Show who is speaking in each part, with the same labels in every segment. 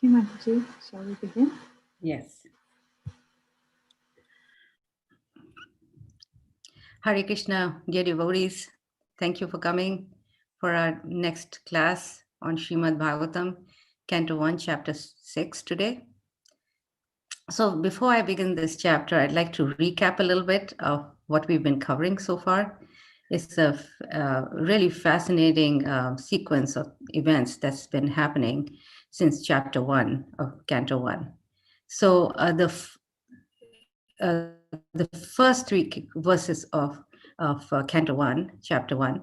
Speaker 1: Okay, Mataji, shall we begin?
Speaker 2: Yes. Hare Krishna, dear devotees. Thank you for coming for our next class on Srimad Bhagavatam, Canto 1, Chapter 6 today. So before I begin this chapter, I'd like to recap a little bit of what we've been covering so far. It's a really fascinating sequence of events that's been happening since Chapter 1 of Canto 1. So the first three verses of Canto 1, Chapter 1,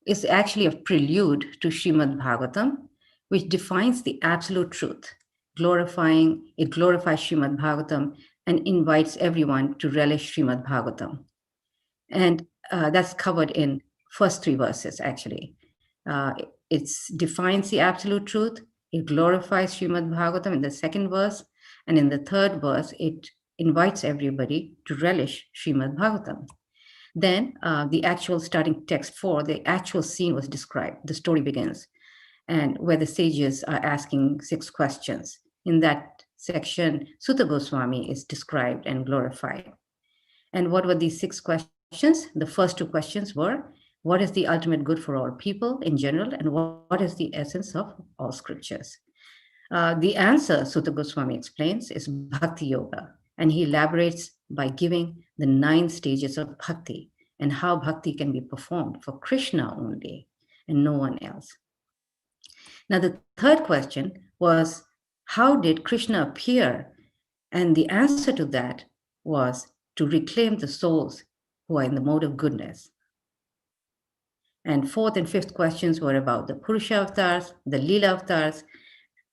Speaker 2: is actually a prelude to Srimad Bhagavatam, which defines the absolute truth. It glorifies Srimad Bhagavatam and invites everyone to relish Srimad Bhagavatam. And that's covered in first three verses, actually. It defines the absolute truth. It glorifies Srimad Bhagavatam in the second verse. And in the third verse, it invites everybody to relish Srimad Bhagavatam. Then the actual starting text 4, the actual scene was described. The story begins, and where the sages are asking 6 questions. In that section, Sutta Goswami is described and glorified. And what were these 6 questions? The first 2 questions were, what is the ultimate good for all people in general, and what is the essence of all scriptures? The answer, Sutta Goswami explains, is Bhakti Yoga, and he elaborates by giving the 9 stages of Bhakti and how Bhakti can be performed for Krishna only and no one else. Now, the third question was, how did Krishna appear? And the answer to that was to reclaim the souls who are in the mode of goodness. And fourth and fifth questions were about the Purusha avatars, the Leela avatars,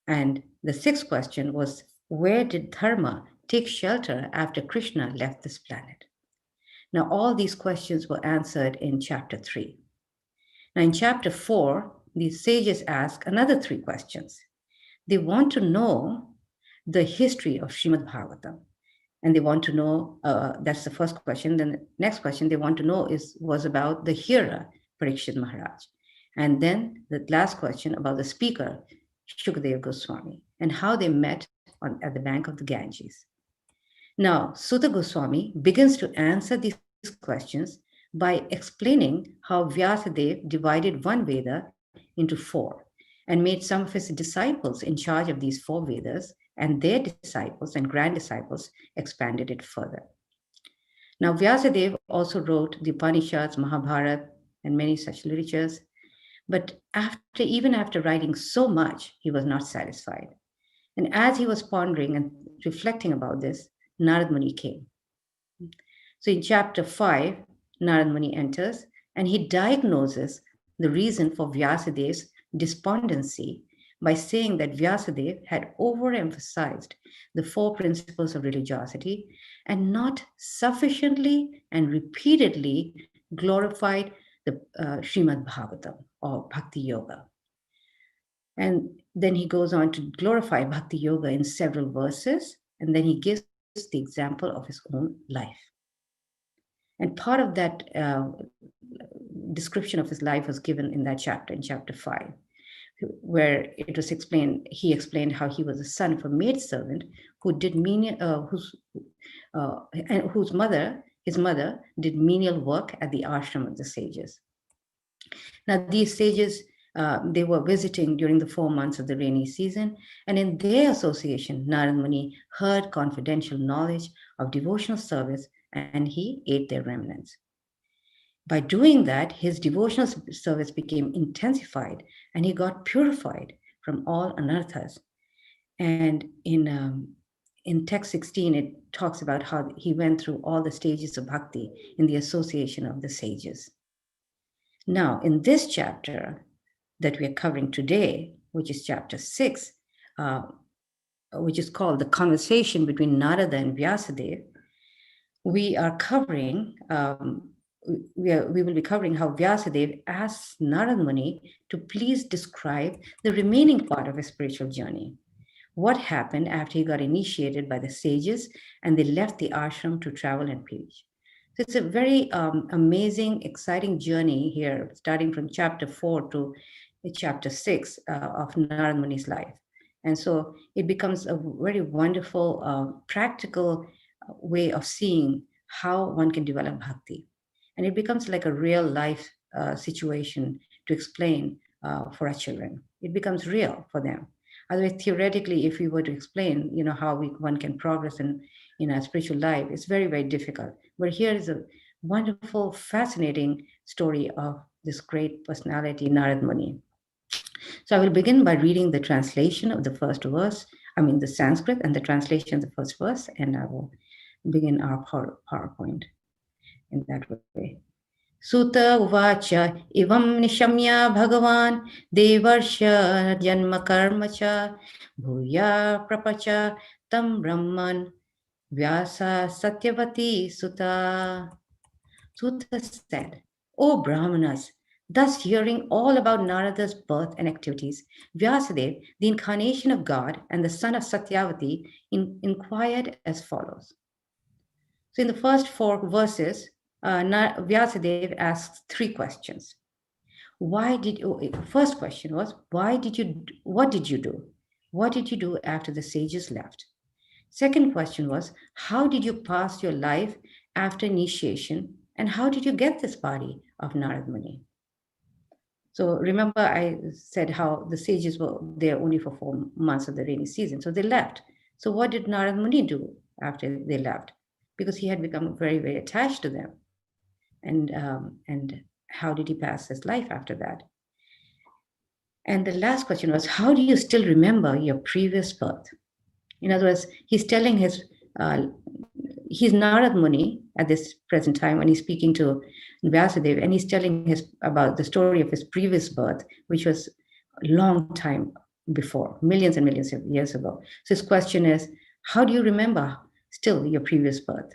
Speaker 2: and the sixth question was, where did Dharma take shelter after Krishna left this planet? Now, all these questions were answered in chapter 3. Now, in chapter 4, the sages ask another 3 questions. They want to know the history of Srimad Bhagavatam. And they want to know, that's the first question. Then the next question they want to know was about the hearer, Parikshit Maharaj. And then the last question about the speaker, Shukadeva Goswami, and how they met at the bank of the Ganges. Now, Sutta Goswami begins to answer these questions by explaining how Vyasadeva divided one Veda into 4 and made some of his disciples in charge of these 4 Vedas, and their disciples and grand disciples expanded it further. Now, Vyasadeva also wrote the Upanishads, Mahabharata, and many such literatures. But even after writing so much, he was not satisfied. And as he was pondering and reflecting about this, Narada Muni came. So in chapter 5, Narada Muni enters and he diagnoses the reason for Vyasadeva's despondency by saying that Vyasadeva had overemphasized the 4 principles of religiosity and not sufficiently and repeatedly glorified the Srimad Bhagavatam or Bhakti Yoga. And then he goes on to glorify Bhakti Yoga in several verses, and then he gives the example of his own life. And part of that description of his life was given in that chapter, in chapter 5, where it was explained, he explained how he was the son of a maidservant who did his mother did menial work at the ashram of the sages. Now, these sages, they were visiting during the 4 months of the rainy season, and in their association, Narada Muni heard confidential knowledge of devotional service, and he ate their remnants. By doing that, his devotional service became intensified, and he got purified from all anarthas. And in text 16, it talks about how he went through all the stages of bhakti in the association of the sages. Now, in this chapter that we are covering today, which is chapter 6, which is called The Conversation Between Narada and Vyasadeva, we are covering, we will be covering how Vyasadeva asks Narada Muni to please describe the remaining part of his spiritual journey. What happened after he got initiated by the sages and they left the ashram to travel and preach. So it's a very amazing, exciting journey here, starting from chapter 4 to chapter 6 of Narada Muni's life. And so it becomes a very wonderful, practical way of seeing how one can develop bhakti. And it becomes like a real life situation to explain for our children. It becomes real for them. Otherwise, theoretically, if we were to explain, how one can progress in a spiritual life, it's very, very difficult. But here is a wonderful, fascinating story of this great personality, Narad Muni. So I will begin by reading the translation of the first verse, the Sanskrit and the translation of the first verse, and I will begin our PowerPoint in that way. Sutta uvacha ivam nishamya bhagavan devarsha janma karma cha bhuya prapacha tam brahman vyasa satyavati sutta. Sutta said, O Brahmanas, thus hearing all about Narada's birth and activities, Vyasadeva, the incarnation of God and the son of Satyavati, inquired as follows. So in the first 4 verses, Vyasadeva asks 3 questions. First question was, what did you do? What did you do after the sages left? Second question was, how did you pass your life after initiation, and how did you get this body of Narad Muni? So remember I said how the sages were there only for 4 months of the rainy season, so they left. So what did Narad Muni do after they left? Because he had become very, very attached to them. And how did he pass his life after that? And the last question was, how do you still remember your previous birth? In other words, he's telling he's Narad Muni at this present time when he's speaking to Vyasadeva, and he's telling about the story of his previous birth, which was a long time before, millions and millions of years ago. So his question is, how do you remember still your previous birth?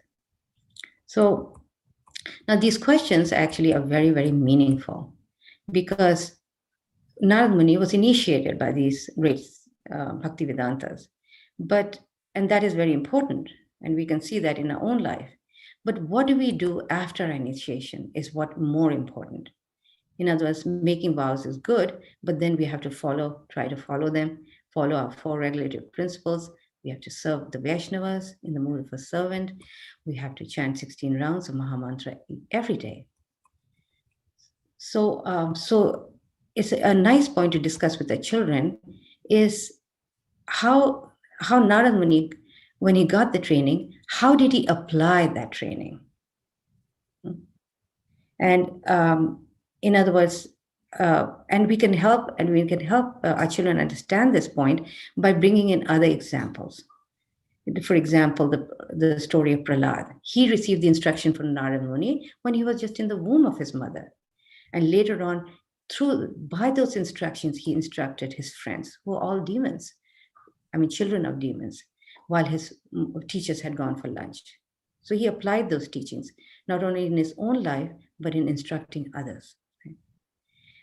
Speaker 2: So now these questions actually are very, very meaningful, because Narad Muni was initiated by these great Bhaktivedantas. And that is very important, and we can see that in our own life. But what do we do after our initiation is what more important. In other words, making vows is good, but then we have to try to follow them, follow our 4 regulative principles. We have to serve the Vaishnavas in the mood of a servant. We have to chant 16 rounds of Mahamantra every day. So it's a nice point to discuss with the children is how Narad Muni, when he got the training, how did he apply that training? And in other words, and we can help our children understand this point by bringing in other examples. For example, the story of Prahlad. He received the instruction from Narad Muni when he was just in the womb of his mother. And later on, by those instructions, he instructed his friends, who are all demons, children of demons, while his teachers had gone for lunch. So he applied those teachings, not only in his own life, but in instructing others.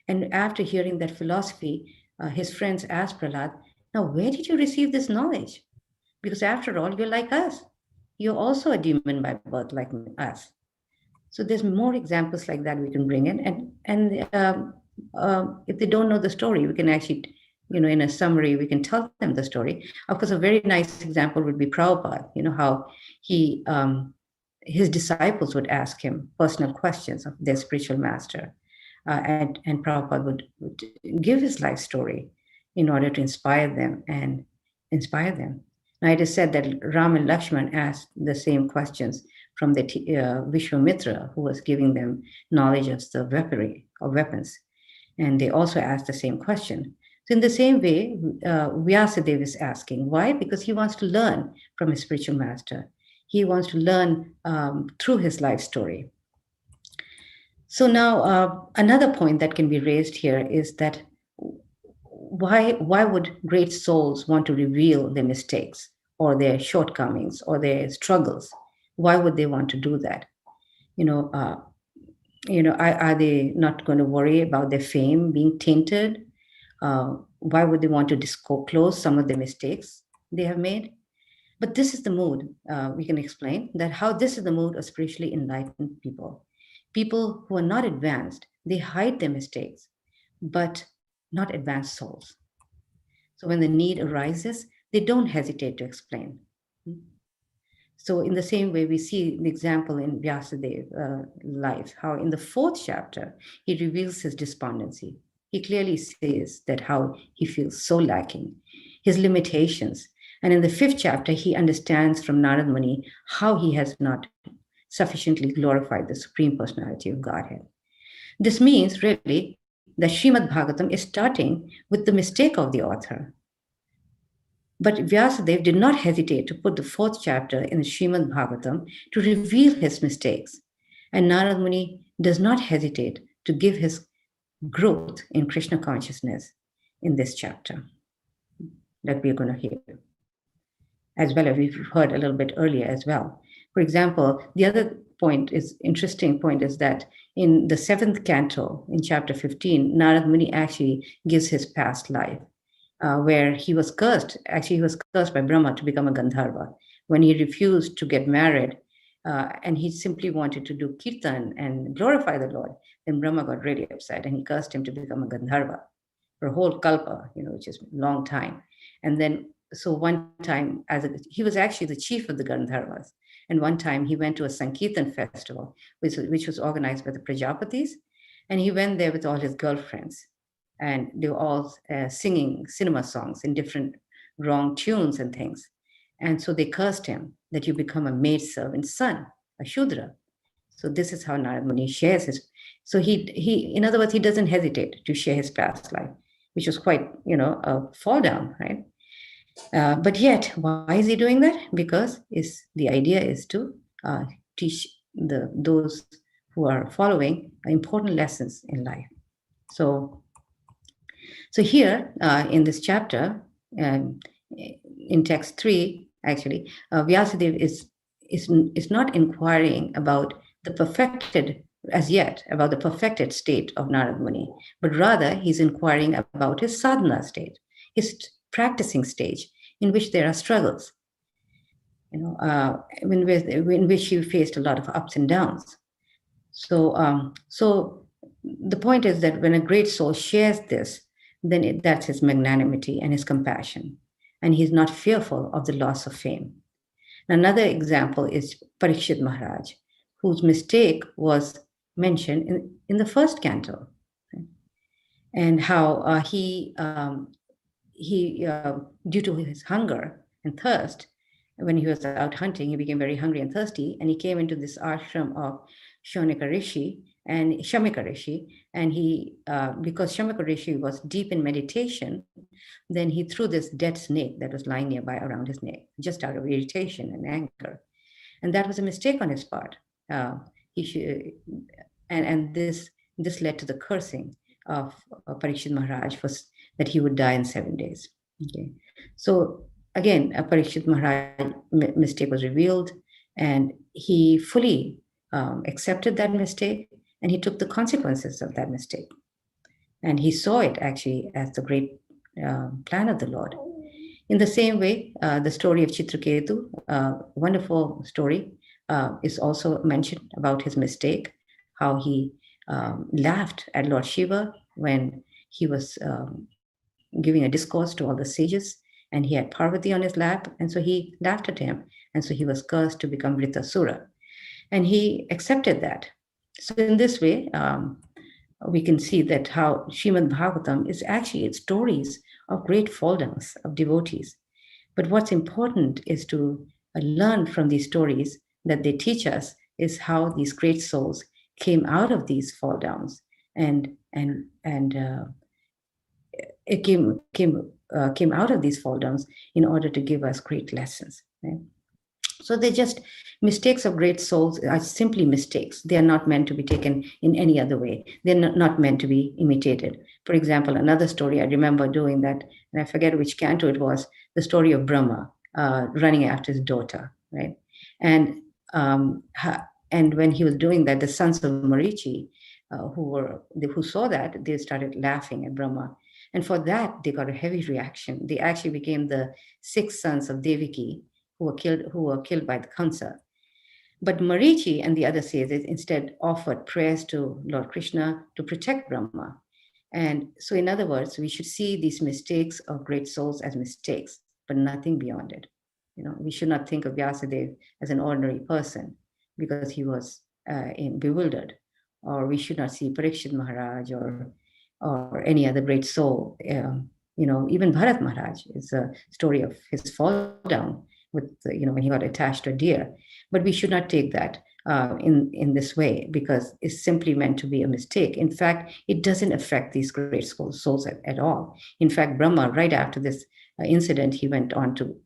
Speaker 2: And after hearing that philosophy, his friends asked Prahlad, now where did you receive this knowledge? Because after all, you're like us. You're also a demon by birth, like us. So there's more examples like that we can bring in. And if they don't know the story, we can actually, in a summary, we can tell them the story. Of course, a very nice example would be Prabhupada, how his disciples would ask him personal questions of their spiritual master. And Prabhupada would give his life story in order to inspire them. Now, it is said that Ram and Lakshman asked the same questions from the Vishwamitra, who was giving them knowledge of the weaponry or weapons. And they also asked the same question. So in the same way, Vyasadeva is asking. Why? Because he wants to learn from his spiritual master. He wants to learn through his life story. So now another point that can be raised here is that why would great souls want to reveal their mistakes or their shortcomings or their struggles? Why would they want to do that? Are they not going to worry about their fame being tainted? Why would they want to disclose some of the mistakes they have made? But this is the mood, we can explain that how this is the mood of spiritually enlightened people. People who are not advanced, they hide their mistakes, but not advanced souls. So when the need arises, they don't hesitate to explain. So in the same way, we see the example in Vyasadev's life, how in the 4th chapter, he reveals his despondency. He clearly says that how he feels so lacking, his limitations. And in the 5th chapter, he understands from Narad Muni how he has not sufficiently glorified the Supreme Personality of Godhead. This means really that Srimad Bhagavatam is starting with the mistake of the author. But Vyasadeva did not hesitate to put the 4th chapter in the Srimad Bhagavatam to reveal his mistakes. And Narad Muni does not hesitate to give his growth in Krishna consciousness in this chapter that we're going to hear, as well as we've heard a little bit earlier as well. For example, the other interesting point is that in the 7th canto, in chapter 15, Narad Muni actually gives his past life. Where he was cursed. Actually, he was cursed by Brahma to become a Gandharva. When he refused to get married and he simply wanted to do kirtan and glorify the Lord, then Brahma got really upset and he cursed him to become a Gandharva for a whole kalpa, which is a long time. And then, so one time, he was actually the chief of the Gandharvas. And one time he went to a Sankirtan festival, which was organized by the Prajapatis. And he went there with all his girlfriends. And they were all singing cinema songs in different wrong tunes and things. And so they cursed him that you become a maidservant's son, a Shudra. So this is how Narad Muni shares his. So he, in other words, he doesn't hesitate to share his past life, which was quite, a fall down, right? But yet, why is he doing that? Because the idea is to teach those who are following important lessons in life. So here in this chapter, in text 3, actually, Vyasadeva is not inquiring about the perfected state of Narad Muni, but rather he's inquiring about his sadhana state, his practicing stage, in which there are struggles, in which he faced a lot of ups and downs. So the point is that when a great soul shares this, then that's his magnanimity and his compassion. And he's not fearful of the loss of fame. Another example is Parikshit Maharaj, whose mistake was mentioned in the 1st canto. And how he, due to his hunger and thirst, when he was out hunting, he became very hungry and thirsty. And he came into this ashram of Shamika Rishi, and he, because Shamika Rishi was deep in meditation, then he threw this dead snake that was lying nearby around his neck, just out of irritation and anger. And that was a mistake on his part. And this led to the cursing of Parikshit Maharaj that he would die in 7 days. Okay, so again, Parikshit Maharaj mistake was revealed, and he fully accepted that mistake, and he took the consequences of that mistake. And he saw it actually as the great plan of the Lord. In the same way, the story of Chitraketu, wonderful story, is also mentioned about his mistake, how he laughed at Lord Shiva when he was giving a discourse to all the sages, and he had Parvati on his lap, and so he laughed at him, and so he was cursed to become Vritasura. And he accepted that. So in this way, we can see that how Srimad Bhagavatam is actually stories of great fall downs of devotees. But what's important is to learn from these stories that they teach us is how these great souls came out of these fall downs, and it came out of these fall downs in order to give us great lessons. Right? So they're just mistakes of great souls are simply mistakes. They are not meant to be taken in any other way. They're not meant to be imitated. For example, another story I remember doing that, and I forget which canto it was, the story of Brahma running after his daughter, right? And when he was doing that, the sons of Marichi, who saw that, they started laughing at Brahma. And for that, they got a heavy reaction. They actually became the 6 sons of Devaki, who were killed by the Kamsa. But Marichi and the other sages instead offered prayers to Lord Krishna to protect Brahma. And so, in other words, we should see these mistakes of great souls as mistakes, but nothing beyond it. We should not think of Vyasadeva as an ordinary person because he was bewildered, or we should not see Parikshit Maharaj or any other great soul. Even Bharat Maharaj is a story of his fall down with when he got attached to a deer. But we should not take that in this way, because it's simply meant to be a mistake. In fact, it doesn't affect these great souls at all. In fact, Brahma, right after this incident, he went on to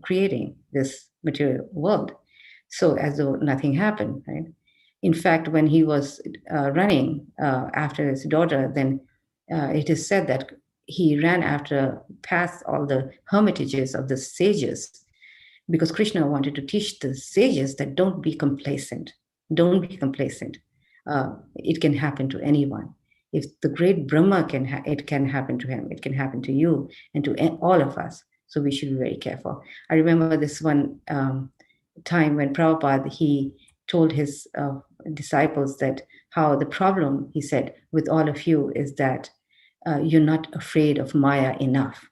Speaker 2: creating this material world, so as though nothing happened, right? In fact, when he was running after his daughter, then it is said that he ran after, past all the hermitages of the sages, because Krishna wanted to teach the sages that don't be complacent. Don't be complacent. It can happen to anyone. If the great Brahma it can happen to him, it can happen to you and to all of us. So we should be very careful. I remember this one time when Prabhupada, he told his disciples that how the problem, he said, with all of you is that you're not afraid of Maya enough.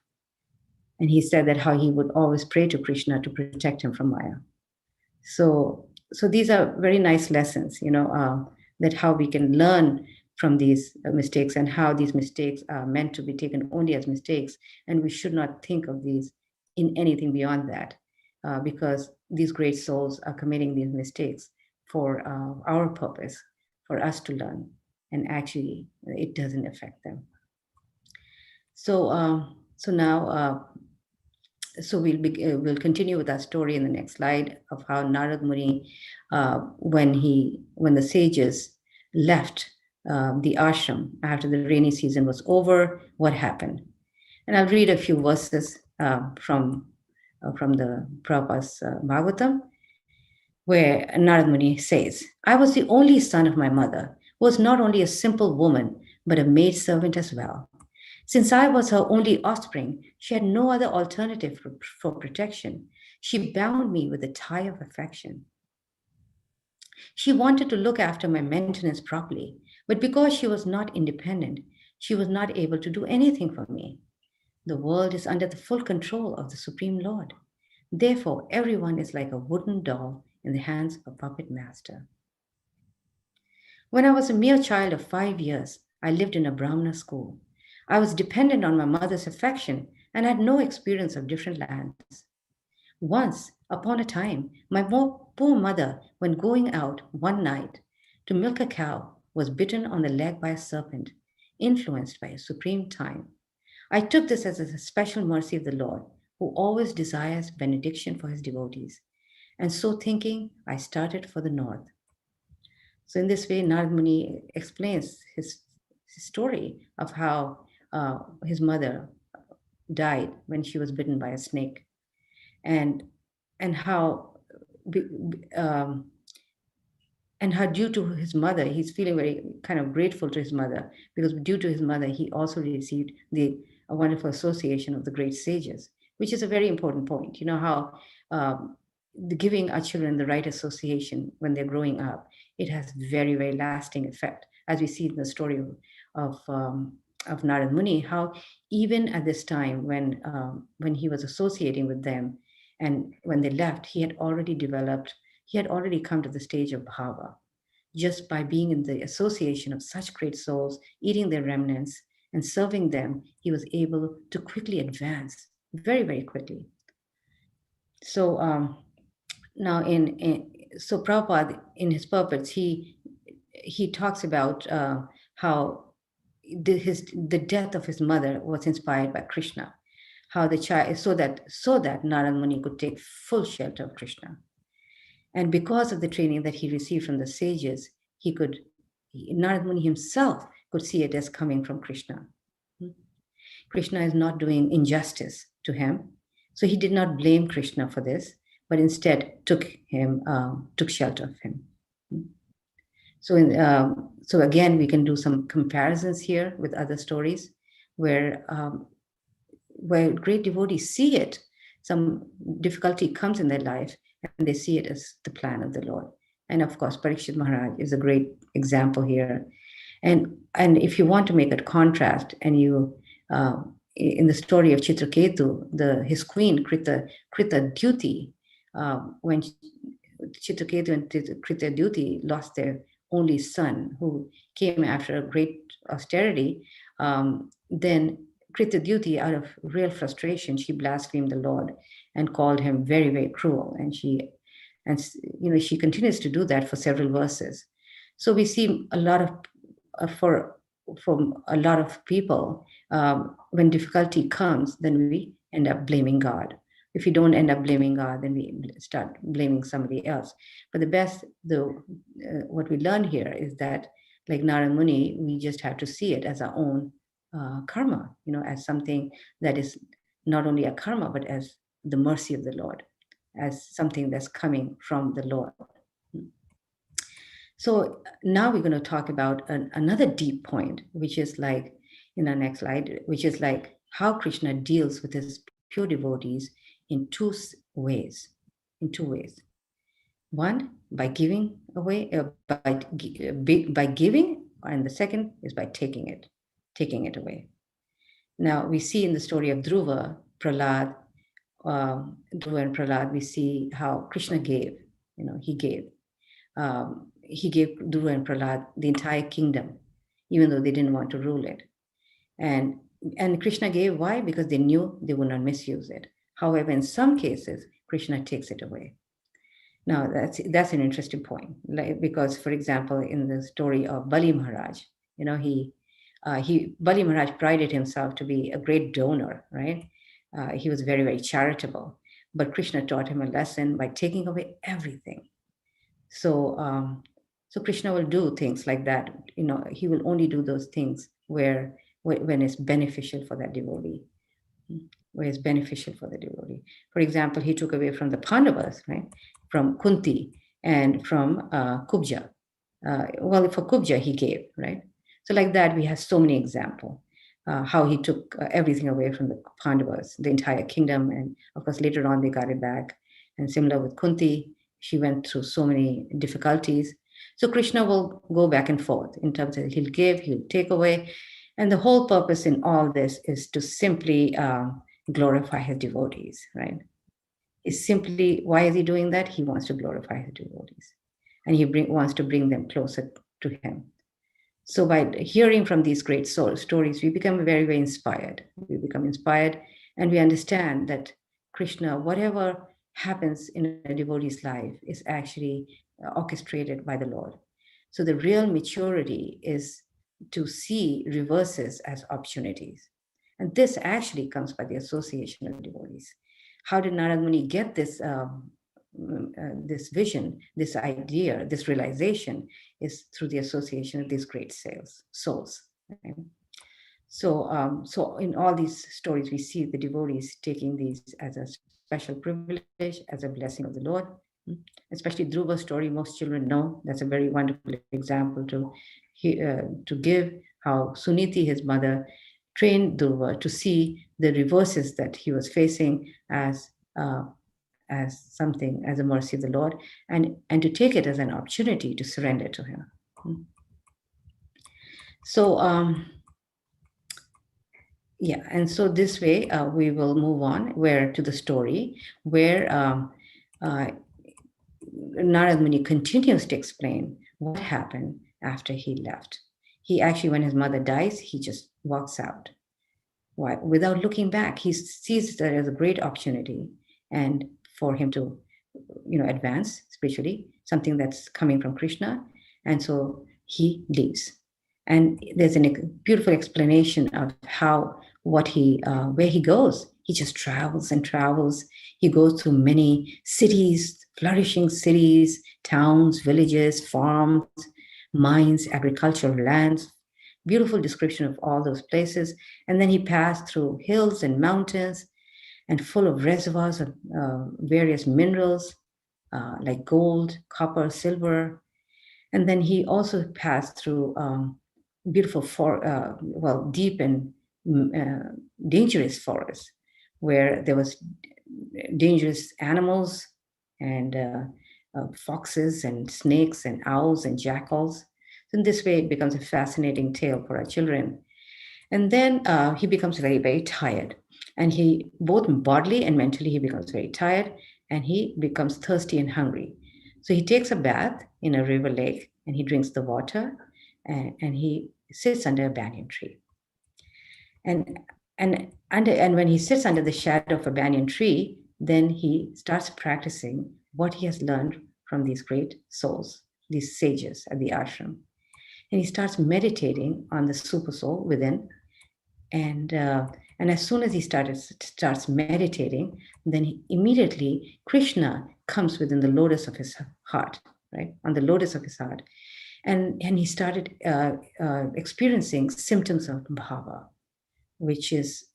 Speaker 2: And he said that how he would always pray to Krishna to protect him from Maya. So these are very nice lessons, that how we can learn from these mistakes, and how these mistakes are meant to be taken only as mistakes. And we should not think of these in anything beyond that, because these great souls are committing these mistakes for our purpose, for us to learn. And actually, it doesn't affect them. So now, we'll continue with our story in the next slide of how Narada Muni, when the sages left the ashram after the rainy season was over, what happened. And I'll read a few verses from the Prabhupada's Bhagavatam, where Narada Muni says, "I was the only son of my mother, who was not only a simple woman, but a maid servant as well. Since I was her only offspring, she had no other alternative for protection. She bound me with a tie of affection. She wanted to look after my maintenance properly, but because she was not independent, she was not able to do anything for me. The world is under the full control of the Supreme Lord. Therefore, everyone is like a wooden doll in the hands of a puppet master. When I was a mere child of 5 years, I lived in a Brahmana school. I was dependent on my mother's affection and had no experience of different lands. Once upon a time, my poor mother, when going out one night to milk a cow, was bitten on the leg by a serpent, influenced by a supreme time. I took this as a special mercy of the Lord, who always desires benediction for his devotees. And so thinking, I started for the north." So in this way, Narada Muni explains his story of how his mother died when she was bitten by a snake, and how due to his mother, he's feeling very kind of grateful to his mother, because due to his mother, he also received a wonderful association of the great sages, which is a very important point. You know how giving our children the right association when they're growing up, it has very, very lasting effect, as we see in the story of Narada Muni, how even at this time when he was associating with them, and when they left, he had already come to the stage of bhava, just by being in the association of such great souls, eating their remnants and serving them. He was able to quickly advance, very, very quickly. So now so Prabhupada, in his purports, he talks about how the death of his mother was inspired by Krishna, how the child, so that Narada Muni could take full shelter of Krishna. And because of the training that he received from the sages, Narada Muni himself could see it as coming from Krishna. Krishna is not doing injustice to him, so he did not blame Krishna for this, but instead took shelter of him. So again, we can do some comparisons here with other stories where great devotees see it. Some difficulty comes in their life, and they see it as the plan of the Lord. And of course, Parikshit Maharaj is a great example here. And if you want to make a contrast, and you in the story of Chitraketu, his queen Krita Duty, when Chitraketu and Krita Duty lost their only son, who came after a great austerity, then Krita Duty, out of real frustration, she blasphemed the Lord and called him very, very cruel. And she continues to do that for several verses. So we see a lot of for a lot of people, when difficulty comes, then we end up blaming God. If we don't end up blaming God, then we start blaming somebody else. But what we learn here is that, like Narada Muni, we just have to see it as our own karma, as something that is not only a karma, but as the mercy of the Lord, as something that's coming from the Lord. So now we're going to talk about another deep point, which is like in our next slide, which is like how Krishna deals with his pure devotees in two ways. One, by giving away, by giving, and the second is by taking it away. Now we see in the story of Dhruva and Prahlad, we see how Krishna gave. He gave. He gave Dhruva and Prahlad the entire kingdom, even though they didn't want to rule it. And Krishna gave. Why? Because they knew they would not misuse it. However, in some cases, Krishna takes it away. Now, that's an interesting point, because, for example, in the story of Bali Maharaj, Bali Maharaj prided himself to be a great donor, right? He was very, very charitable. But Krishna taught him a lesson by taking away everything. So Krishna will do things like that. He will only do those things when it's beneficial for that devotee. Where it's beneficial for the devotee. For example, he took away from the Pandavas, right? From Kunti and from Kubja. For Kubja, he gave, right? So like that, we have so many examples. How he took everything away from the Pandavas, the entire kingdom. And of course, later on, they got it back. And similar with Kunti, she went through so many difficulties. So Krishna will go back and forth in terms of he'll give, he'll take away. And the whole purpose in all this is to simply glorify his devotees, right? It's simply, why is he doing that? He wants to glorify his devotees. And he wants to bring them closer to him. So by hearing from these great stories, we become very, very inspired. We become inspired, and we understand that Krishna, whatever happens in a devotee's life, is actually orchestrated by the Lord. So the real maturity is to see reverses as opportunities. And this actually comes by the association of devotees. How did Narada Muni get this this vision, this idea, this realization? Is through the association of these great souls. Right? So in all these stories, we see the devotees taking these as a special privilege, as a blessing of the Lord. Especially Dhruva's story, most children know. That's a very wonderful example to give how Suniti, his mother, trained Dhruva to see the reverses that he was facing as something, as a mercy of the Lord, and to take it as an opportunity to surrender to him. So and so this way we will move on to the story where Narada Muni continues to explain what happened after he left. He actually, when his mother dies, he just walks out. Why? Without looking back. He sees that as a great opportunity and for him to, advance spiritually, something that's coming from Krishna. And so he leaves. And there's a beautiful explanation of where he goes. He just travels and travels. He goes through many cities, flourishing cities, towns, villages, farms, mines, agricultural lands. Beautiful description of all those places. And then he passed through hills and mountains and full of reservoirs of various minerals like gold, copper, silver. And then he also passed through beautiful, deep and dangerous forests where there was dangerous animals and foxes and snakes and owls and jackals. In this way, it becomes a fascinating tale for our children. And then he becomes very, very tired. And he, both bodily and mentally, he becomes very tired and he becomes thirsty and hungry. So he takes a bath in a river lake and he drinks the water and he sits under a banyan tree. And when he sits under the shadow of a banyan tree, then he starts practicing what he has learned from these great souls, these sages at the ashram. And he starts meditating on the super soul within. And as soon as he starts meditating, then immediately Krishna comes within the lotus of his heart, right? On the lotus of his heart. And he started experiencing symptoms of bhava, which is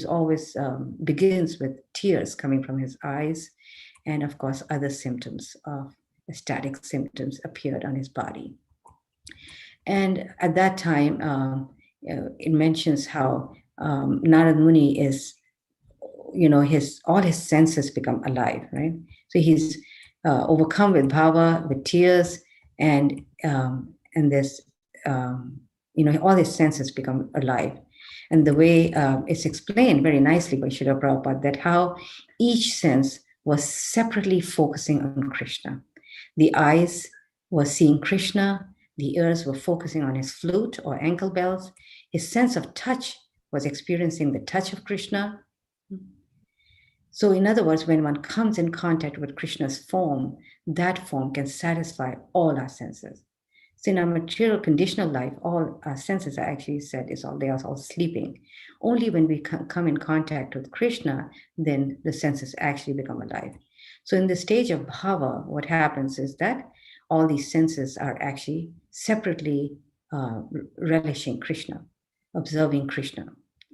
Speaker 2: always begins with tears coming from his eyes. And of course, other symptoms of ecstatic symptoms appeared on his body. And at that time, it mentions how Narada Muni is, all his senses become alive, right? So he's overcome with bhava, with tears, and this, all his senses become alive. And the way it's explained very nicely by Srila Prabhupada, that how each sense was separately focusing on Krishna. The eyes were seeing Krishna, the ears were focusing on his flute or ankle bells, his sense of touch was experiencing the touch of Krishna. So in other words, when one comes in contact with Krishna's form, that form can satisfy all our senses. So in our material conditional life, all our senses are actually they are all sleeping. Only when we come in contact with Krishna, then the senses actually become alive. So in the stage of bhava, what happens is that all these senses are actually separately relishing Krishna, observing Krishna.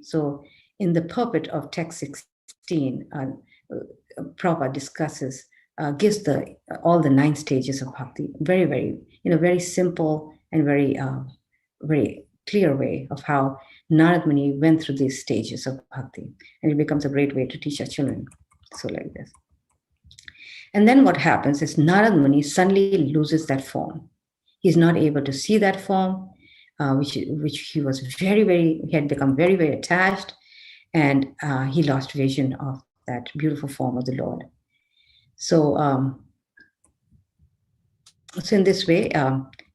Speaker 2: So in the purport of text 16, Prabhupada discusses, gives all the 9 stages of bhakti, very, very, very simple and very, very clear way of how Narada Muni went through these stages of bhakti. And it becomes a great way to teach our children. So like this. And then what happens is Narada Muni suddenly loses that form. He's not able to see that form, which he was he had become very, very attached, and he lost vision of that beautiful form of the Lord. So, in this way,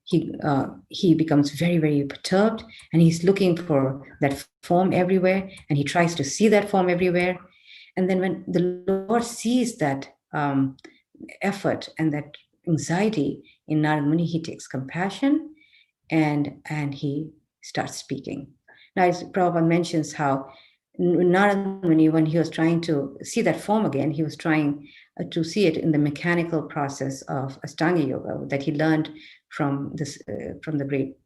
Speaker 2: he becomes very, very perturbed, and he's looking for that form everywhere, and he tries to see that form everywhere. And then when the Lord sees that effort and that anxiety in Narada Muni, he takes compassion and he starts speaking. Now, as Prabhupada mentions how Narada Muni, when he was trying to see that form again, he was trying to see it in the mechanical process of Ashtanga Yoga that he learned from the great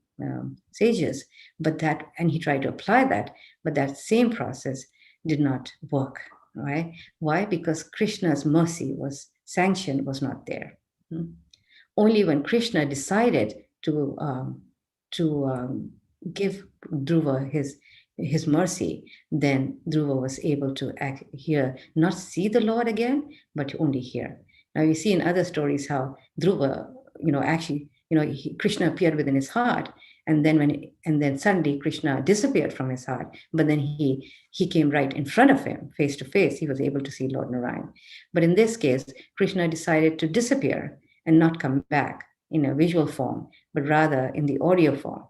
Speaker 2: sages. And he tried to apply that, but that same process did not work. Right? Why? Because Krishna's mercy was not there. Only when Krishna decided to give Dhruva his mercy, then Dhruva was able to not see the Lord again, but only hear. Now you see in other stories how Dhruva, Krishna appeared within his heart, and then suddenly Krishna disappeared from his heart. But then he came right in front of him, face to face. He was able to see Lord Narayan. But in this case, Krishna decided to disappear and not come back in a visual form, but rather in the audio form,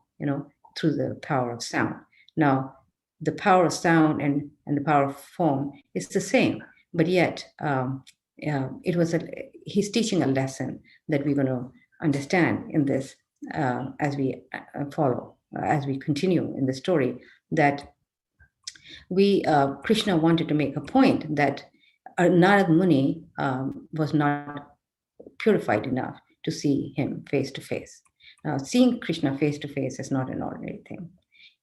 Speaker 2: through the power of sound. Now, the power of sound and the power of form is the same, but yet he's teaching a lesson that we're going to understand in this as we as we continue in the story, that Krishna wanted to make a point that Narada Muni was not purified enough to see him face to face. Now, seeing Krishna face to face is not an ordinary thing.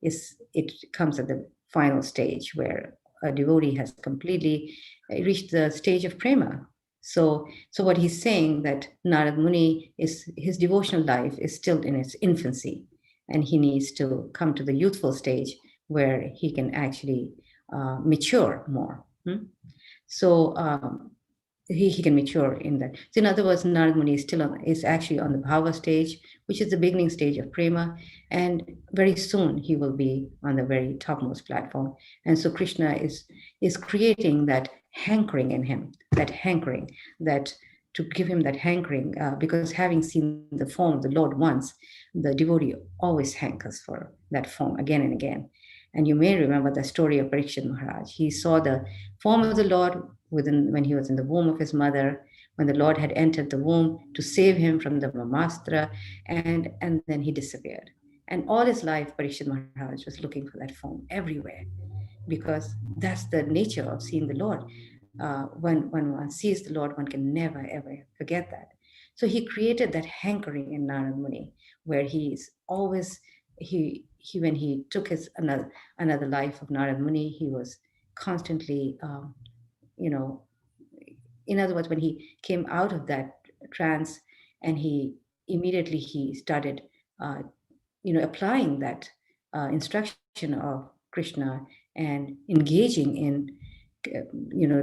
Speaker 2: It comes at the final stage where a devotee has completely reached the stage of prema. So what he's saying, that Narada Muni, his devotional life is still in its infancy, and he needs to come to the youthful stage where he can actually mature more. So he can mature in that. So in other words, Narad Muni is actually on the bhava stage, which is the beginning stage of prema, and very soon he will be on the very topmost platform. And so Krishna is creating that hankering in him, that to give him that hankering, because having seen the form of the Lord once, the devotee always hankers for that form again and again. And you may remember the story of Parikshit Maharaj. He saw the form of the Lord when he was in the womb of his mother, when the Lord had entered the womb to save him from the Brahmastra, and then he disappeared. And all his life, Parikshit Maharaj was looking for that form everywhere, because that's the nature of seeing the Lord. When one sees the Lord, one can never ever forget that. So he created that hankering in Narad Muni, where he's always when he took his another life of Narad Muni, he was constantly, you know, in other words, when he came out of that trance, and he started, applying that instruction of Krishna and engaging in,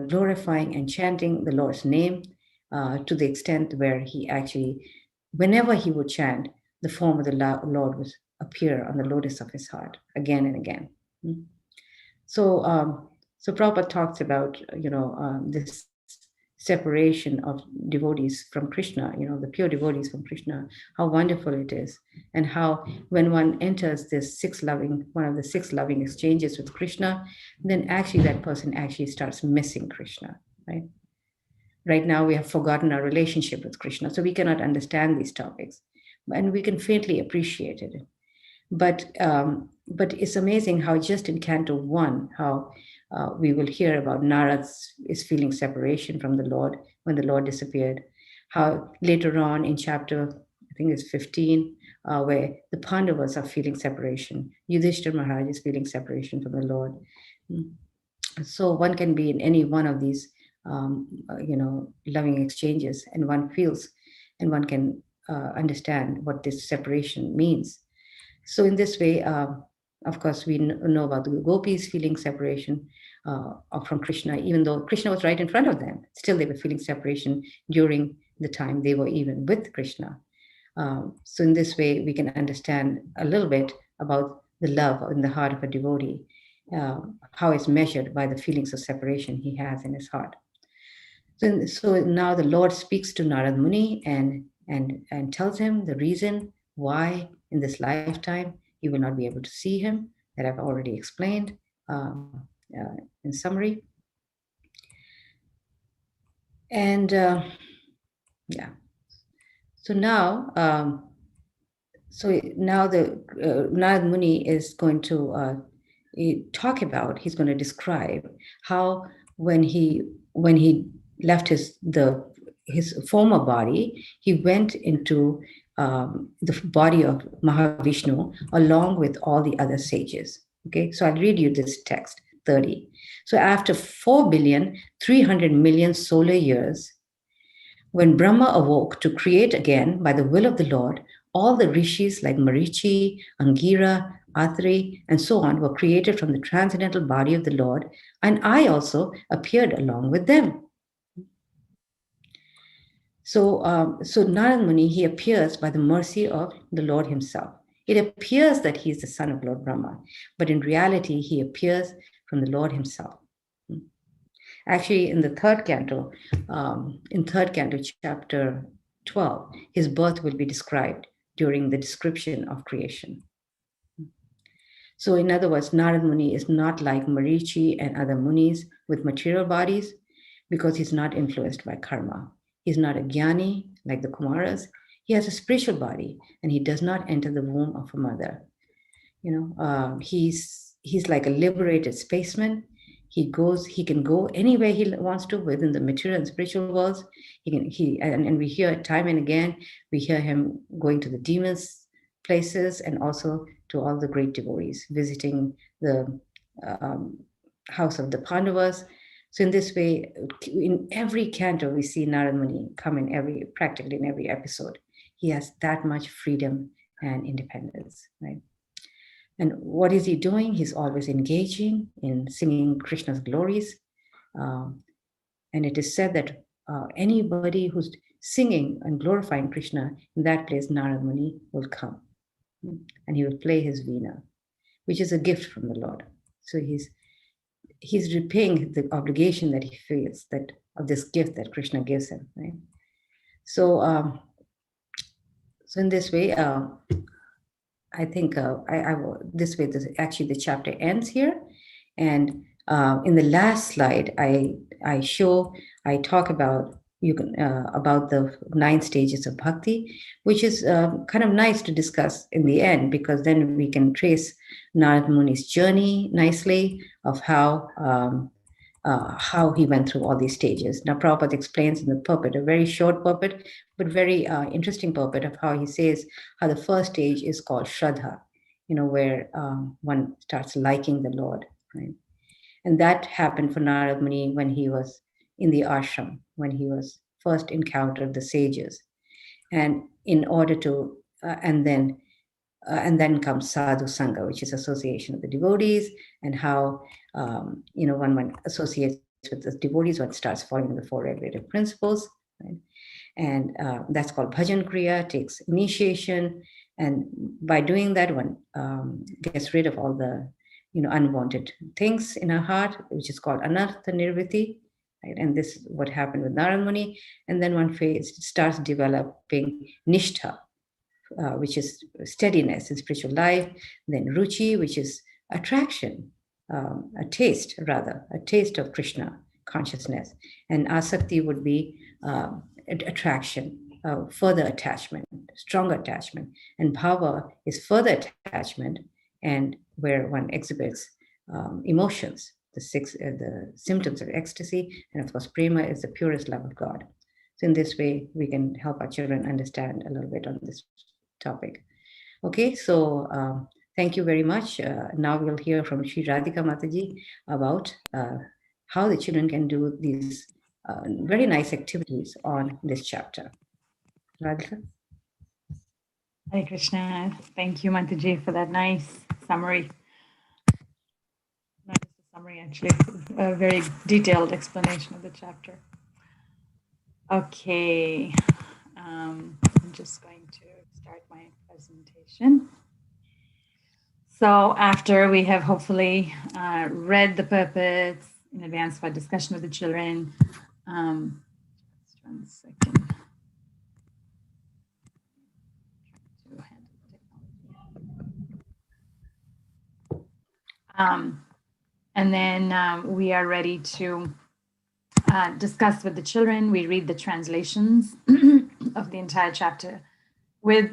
Speaker 2: glorifying and chanting the Lord's name, to the extent where he actually, whenever he would chant, the form of the Lord would appear on the lotus of his heart again and again. So Prabhupada talks about, this separation of devotees from Krishna, the pure devotees from Krishna, how wonderful it is, and how when one enters one of the six loving exchanges with Krishna, then actually that person actually starts missing Krishna, right? Right now we have forgotten our relationship with Krishna, so we cannot understand these topics, and we can faintly appreciate it. But it's amazing how just in Canto 1, how we will hear about Narad is feeling separation from the Lord when the Lord disappeared. How later on in chapter, I think it's 15, where the Pandavas are feeling separation. Yudhishthira Maharaj is feeling separation from the Lord. So one can be in any one of these, loving exchanges, and one feels, and one can understand what this separation means. So in this way, of course, we know about the gopis feeling separation from Krishna, even though Krishna was right in front of them. Still, they were feeling separation during the time they were even with Krishna. So in this way, we can understand a little bit about the love in the heart of a devotee, how it's measured by the feelings of separation he has in his heart. So now the Lord speaks to Narad Muni and tells him the reason why in this lifetime he will not be able to see him, that I've already explained in summary. And so now the Narad Muni is going to he's going to describe how when he left his former body, he went into the body of Mahavishnu along with all the other sages. Okay, so I'll read you this text 30. So after 4,300,000,000 solar years, when Brahma awoke to create again by the will of the Lord, all the rishis like Marichi, Angira, Atri, and so on were created from the transcendental body of the Lord, and I also appeared along with them. So Narad Muni, he appears by the mercy of the Lord himself. It appears that he is the son of Lord Brahma, but in reality, he appears from the Lord himself. Actually, in the third canto, chapter 12, his birth will be described during the description of creation. So in other words, Narad Muni is not like Marichi and other munis with material bodies, because he's not influenced by karma. He's not a jnani like the Kumaras. He has a spiritual body, and he does not enter the womb of a mother. He's like a liberated spaceman. He can go anywhere he wants to within the material and spiritual worlds. And we hear time and again, we hear him going to the demons' places and also to all the great devotees, visiting the house of the Pandavas. So in this way, in every canto, we see Narad Muni come practically in every episode. He has that much freedom and independence, right? And what is he doing? He's always engaging in singing Krishna's glories. And it is said that anybody who's singing and glorifying Krishna, in that place Narada Muni will come. And he will play his veena, which is a gift from the Lord. So he's repaying the obligation that he feels that of this gift that Krishna gives him. Right? So, so in this way, I think this way, actually the chapter ends here. And in the last slide, I talk about about the 9 stages of bhakti, which is kind of nice to discuss in the end, because then we can trace Narada Muni's journey nicely of how he went through all these stages. Now, Prabhupada explains in the purport, a very short purport, but very interesting purport, of how he says how the first stage is called Shraddha, where one starts liking the Lord, right? And that happened for Narada Muni when he was in the ashram, when he was first encountered the sages. And in order to, and then comes sadhu sangha, which is association of the devotees, and how when one associates with the devotees, one starts following the 4 regulative principles, right? And that's called bhajan kriya, takes initiation, and by doing that, one gets rid of all the unwanted things in our heart, which is called anartha nirviti, right? And this is what happened with Narada Muni. And then one starts developing nishtha, which is steadiness in spiritual life, then ruchi, which is attraction, a taste of Krishna consciousness, and asakti would be attraction, further attachment, stronger attachment, and bhava is further attachment, and where one exhibits emotions, the symptoms of ecstasy, and of course prema is the purest love of God. So in this way, we can help our children understand a little bit on this topic. Okay, so thank you very much. Now we'll hear from Sri Radhika Mataji about how the children can do these very nice activities on this chapter. Radhika?
Speaker 1: Hare Krishna. Thank you, Mataji, for that nice summary. Not just a summary, actually, a very detailed explanation of the chapter. Okay, I'm just going to start my presentation. So after we have hopefully read the purports in advance of our discussion with the children, just 1 second. And then we are ready to discuss with the children. We read the translations of the entire chapter with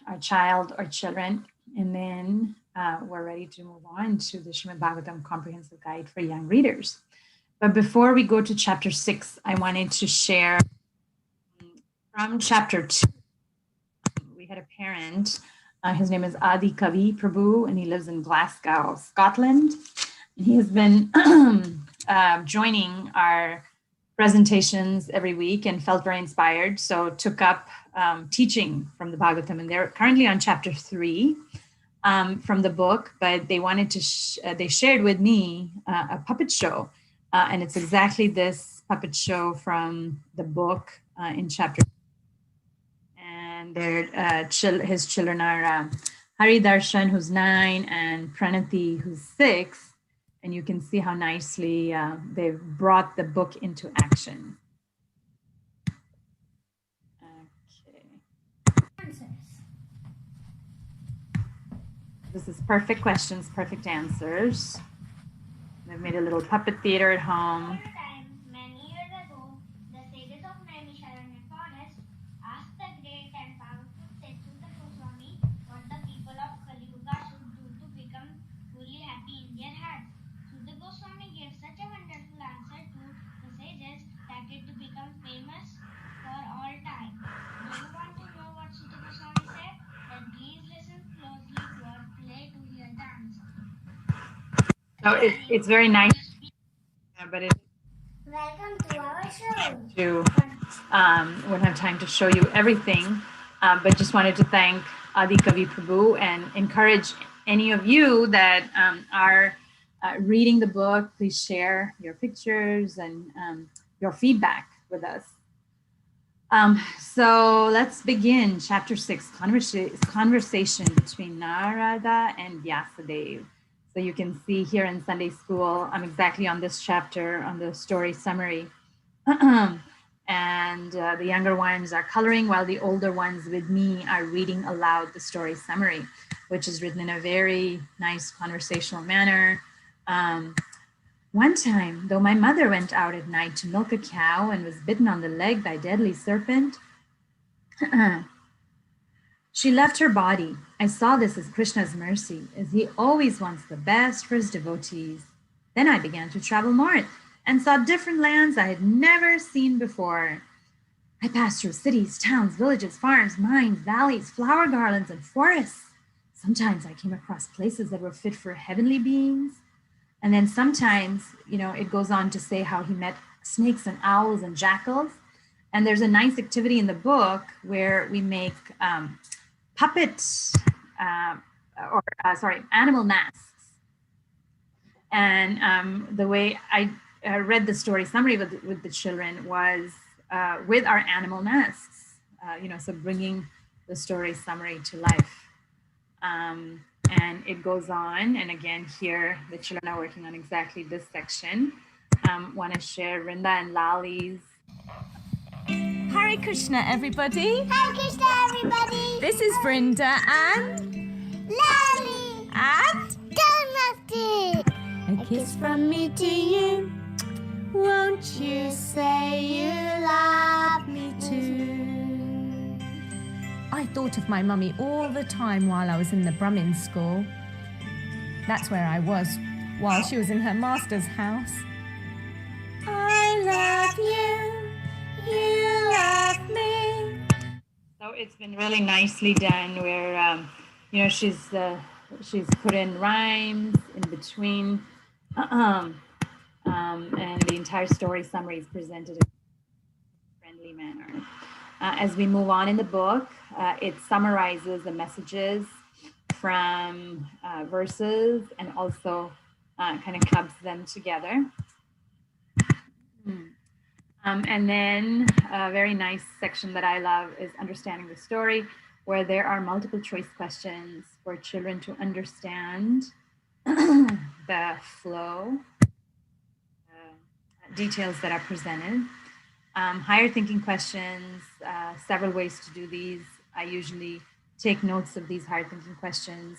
Speaker 1: our child or children, and then we're ready to move on to the Srimad Bhagavatam Comprehensive Guide for Young Readers. But before we go to chapter 6, I wanted to share from chapter 2. We had a parent, his name is Adi Kavi Prabhu, and he lives in Glasgow, Scotland. And he has been joining our presentations every week and felt very inspired, so took up teaching from the Bhagavatam, and they're currently on chapter 3 from the book, but they wanted to they shared with me a puppet show, and it's exactly this puppet show from the book in chapter. And his children are Hari Darshan, who's 9, and Pranati, who's 6. And you can see how nicely they've brought the book into action. Okay. This is perfect questions, perfect answers. They've made a little puppet theater at home.
Speaker 3: Many years ago, the sages of Naimisharanya forest asked the great and powerful Sutta Goswami what the people of Kali Yuga should do to become fully happy in their hearts. Sutta Goswami gave such a wonderful answer to the sages that it became famous for all time. Do you want to know what Sutta Goswami said? Then please listen closely to our play to hear the answer.
Speaker 1: So it's very nice, but it.
Speaker 3: Welcome to our show.
Speaker 1: Won't have time to show you everything, but just wanted to thank Adi Kavi Prabhu and encourage any of you that are reading the book. Please share your pictures and your feedback with us. So let's begin. Chapter 6, conversation between Narada and Vyasadeva. So you can see here in Sunday school, I'm exactly on this chapter on the story summary. And the younger ones are coloring while the older ones with me are reading aloud the story summary, which is written in a very nice conversational manner. One time, though my mother went out at night to milk a cow and was bitten on the leg by a deadly serpent, she left her body. I saw this as Krishna's mercy, as he always wants the best for his devotees. Then I began to travel north and saw different lands I had never seen before. I passed through cities, towns, villages, farms, mines, valleys, flower garlands, and forests. Sometimes I came across places that were fit for heavenly beings. And then sometimes, it goes on to say how he met snakes and owls and jackals. And there's a nice activity in the book where we make animal masks. And the way I read the story summary with the children was with our animal masks, so bringing the story summary to life. And it goes on, and again here the children are working on exactly this section. Want to share Rinda and Lali's.
Speaker 4: Hare Krishna, everybody.
Speaker 3: Hare Krishna, everybody.
Speaker 4: This is Vrinda and
Speaker 3: Lali.
Speaker 4: and
Speaker 3: Namaste.
Speaker 4: a kiss from me to you. Won't you say you love me too? I thought of my mummy all the time while I was in the Brahmin school. That's where I was while she was in her master's house. I love you, you love me.
Speaker 1: So it's been really nicely done where, she's put in rhymes in between, and the entire story summary is presented in a friendly manner. As we move on in the book, it summarizes the messages from verses and also kind of clubs them together. And then a very nice section that I love is understanding the story, where there are multiple choice questions for children to understand the flow, details that are presented. Higher thinking questions, several ways to do these. I usually take notes of these higher thinking questions.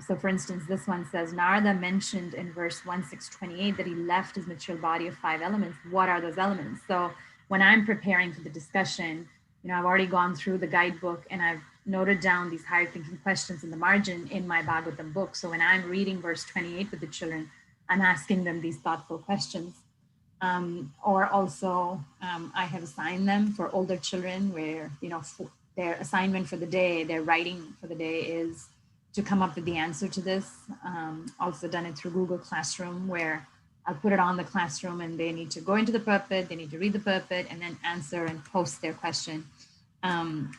Speaker 1: So for instance, this one says, Narada mentioned in verse 1628 that he left his material body of 5 elements. What are those elements? So when I'm preparing for the discussion, I've already gone through the guidebook and I've noted down these higher thinking questions in the margin in my Bhagavatam book. So when I'm reading verse 28 with the children, I'm asking them these thoughtful questions. Or also I have assigned them for older children where, their assignment for the day, their writing for the day is to come up with the answer to this. Also done it through Google Classroom, where I'll put it on the classroom and they need to go into the pulpit, they need to read the pulpit and then answer and post their question. And,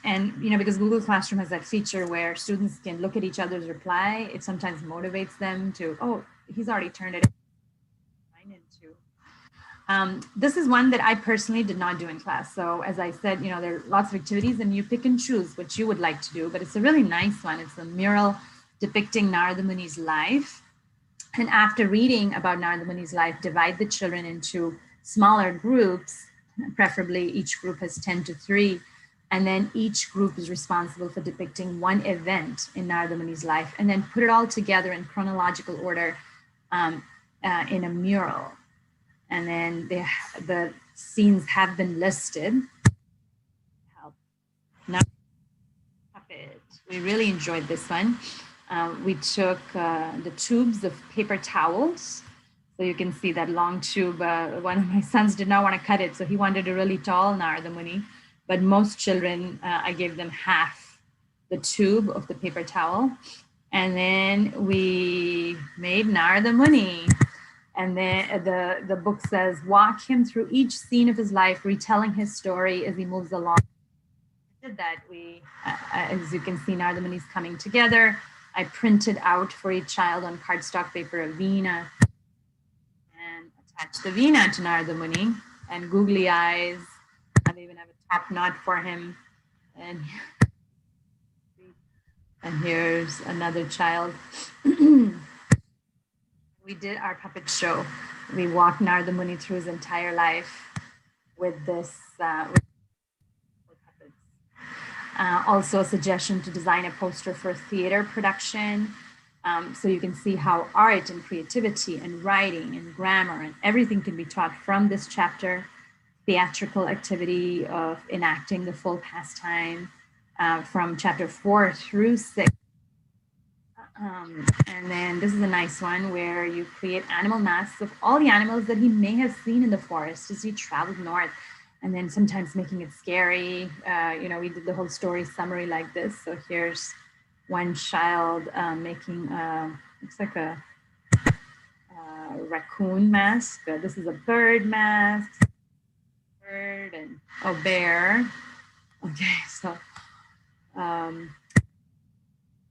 Speaker 1: because Google Classroom has that feature where students can look at each other's reply, it sometimes motivates them to, oh, he's already turned it in. This is one that I personally did not do in class. So as I said, there are lots of activities and you pick and choose what you would like to do, but it's a really nice one. It's a mural depicting Narada Muni's life. And after reading about Narada Muni's life, divide the children into smaller groups, preferably each group has 10 to 3. And then each group is responsible for depicting one event in Narada Muni's life, and then put it all together in chronological order in a mural. And then the scenes have been listed. Now, we really enjoyed this one. We took the tubes of paper towels. So you can see that long tube. One of my sons did not want to cut it, so he wanted a really tall Narada Muni. But most children, I gave them half the tube of the paper towel. And then we made Narada Muni. And then the book says, walk him through each scene of his life, retelling his story as he moves along. I did that. As you can see, Narada Muni's coming together. I printed out for each child on cardstock paper a veena and attached the veena to Narada Muni. and googly eyes. And they even have a top knot for him. And here's another child. We did our puppet show. We walked Narada Muni through his entire life with this with puppets. Also a suggestion to design a poster for a theater production. So you can see how art and creativity and writing and grammar and everything can be taught from this chapter. Theatrical activity of enacting the full pastime from chapter 4 through 6. And then this is a nice one where you create animal masks of all the animals that he may have seen in the forest as he traveled north, and then sometimes making it scary. We did the whole story summary like this. So here's one child making looks like a raccoon mask. This is a bird mask. Bird and bear. Okay, so